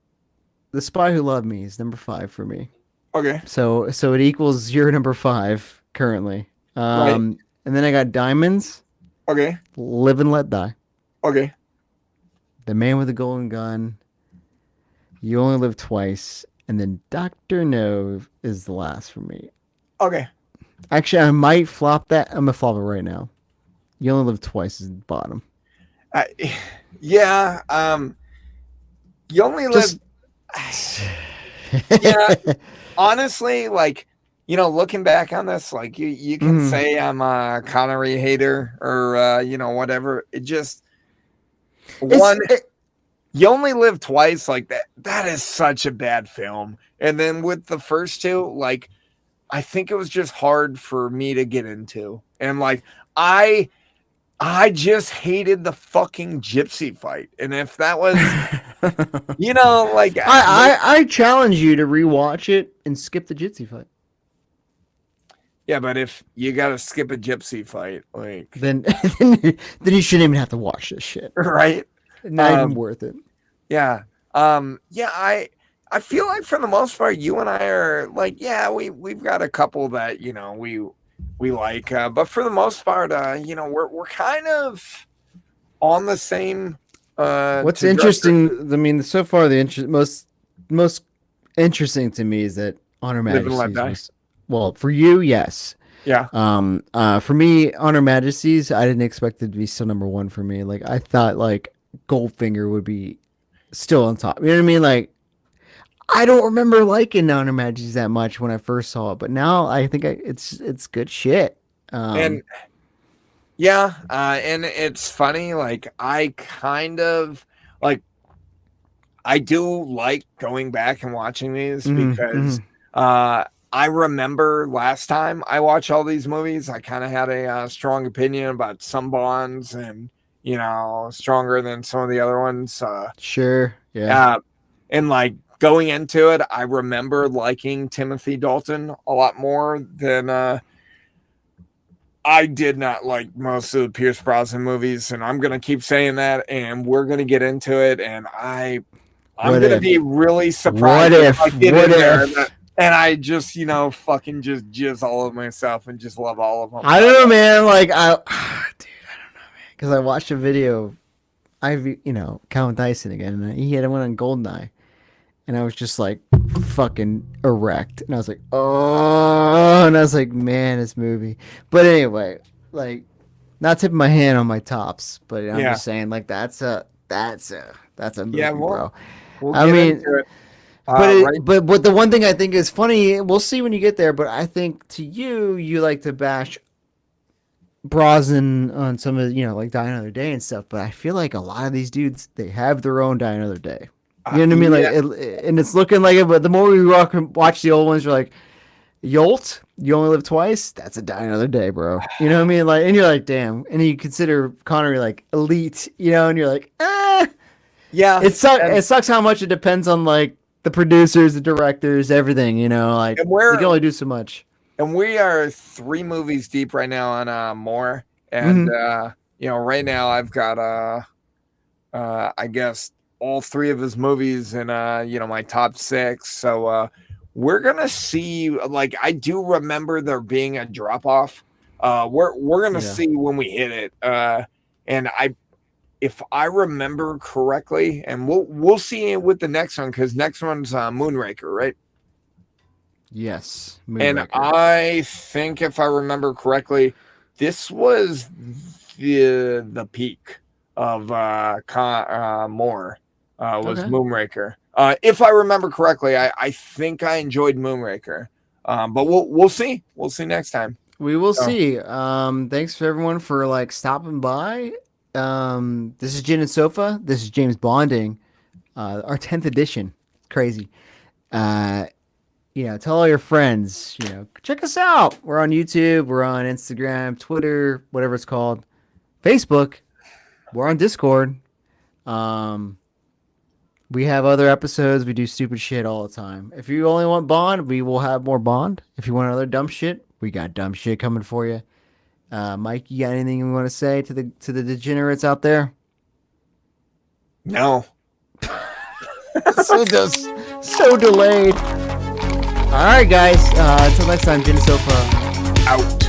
The Spy Who Loved Me is number five for me. Okay. So it equals your number five currently. Right. And then I got Diamonds, Okay. Live and Let Die, Okay. The Man with the Golden Gun, You Only Live Twice, and then Doctor No is the last for me. Okay. Actually, I might flop that. I'm gonna flop it right now. You Only Live Twice is the bottom. I, yeah. You only live. Just Yeah. Honestly, like, you know, looking back on this, like you can Mhm. say I'm a Connery hater or you know, whatever. It just It's one you only live twice, like that is such a bad film. And then with the first two, like I think it was just hard for me to get into. And like I I just hated the fucking gypsy fight. And if that was, you know, like I challenge you to rewatch it and skip the Jitsi fight. yeah, but if you got to skip a gypsy fight, like Then then you shouldn't even have to watch this shit. right? Not even Um, worth it. yeah. Yeah, I feel like for the most part, you and I are like, yeah, we've got a couple that, we like, but for the most part, we're kind of on the same What's trajectory. interesting, I mean, so far most interesting to me is that Honor Live and let Majesties die. was, well, for you, yes. Yeah. For me, Honor Majesties, I didn't expect it to be still number one for me. Like I thought, like Goldfinger would be still on top. You know what I mean? Like I don't remember liking Honor Majesties that much when I first saw it, but now I think it's good shit. And Um, yeah, and it's funny, like I kind of like I do like going back and watching these mhm, because mhm. uh, I remember last time I watched all these movies, I kind of had a strong opinion about some Bonds and, stronger than some of the other ones. Sure, yeah. Uh, and like going into it, I remember liking Timothy Dalton a lot more than I did not like most of the Pierce Brosnan movies, and I'm gonna keep saying that, and we're gonna get into it, and I'm What gonna be if? really surprised What if I if? get What in there if? and I just, fucking just jizz all of myself and just love all of them. I But don't know, man. Like I, dude, because I watched a video. Calvin Dyson again, and he had one on Goldeneye, and I was just like fucking erect, and I was like, oh, and I was like, man, this movie. But anyway, like, not tipping my hand on my tops, but I'm yeah, just saying, like, that's a yeah, movie, we'll bro. we'll I get into mean, it. Right? but the one thing I think is funny, we'll see when you get there. But I think to you, you like to bash Brosnan on some of like Die Another Day and stuff, but I feel like a lot of these dudes they have their own Die Another Day. You know what I mean? Like, Yeah, and it's looking like it. But the more we watch the old ones, you're like, Yolt, you only live twice. That's a Die Another Day, bro. You know what I mean? Like, and you're like, damn. And you consider Connery like elite, and you're like, eh. yeah, It sucks. and It sucks how much it depends on like the producers, the directors, everything. Like and they can we're only do so much. and we are 3 movies deep right now on Morre, and Mm-hmm. right now I've got I guess all three of his movies in my top six. So we're gonna see. Like I do remember there being a drop off. We're gonna Yeah. see when we hit it. And if I remember correctly, and we'll see it with the next one because next one's Moonraker, right? Yes. And Moonraker. I think if I remember correctly, this was the peak of Moore was Okay. Moonraker. If I remember correctly, I think I enjoyed Moonraker. But we'll see. We'll see next time. We will So see. Thanks for everyone for like stopping by. This is Gin and Sofa. This is James Bonding. Our 10th edition. Crazy. Uh, tell all your friends. Check us out. We're on YouTube. We're on Instagram, Twitter, whatever it's called, Facebook. We're on Discord. Um, we have other episodes. We do stupid shit all the time. If you only want Bond, we will have more Bond. If you want other dumb shit, we got dumb shit coming for you. Mike, you got anything you want to say to the degenerates out there? no. So just so delayed. All right, guys. Until next time, Gin and Sofa. Out.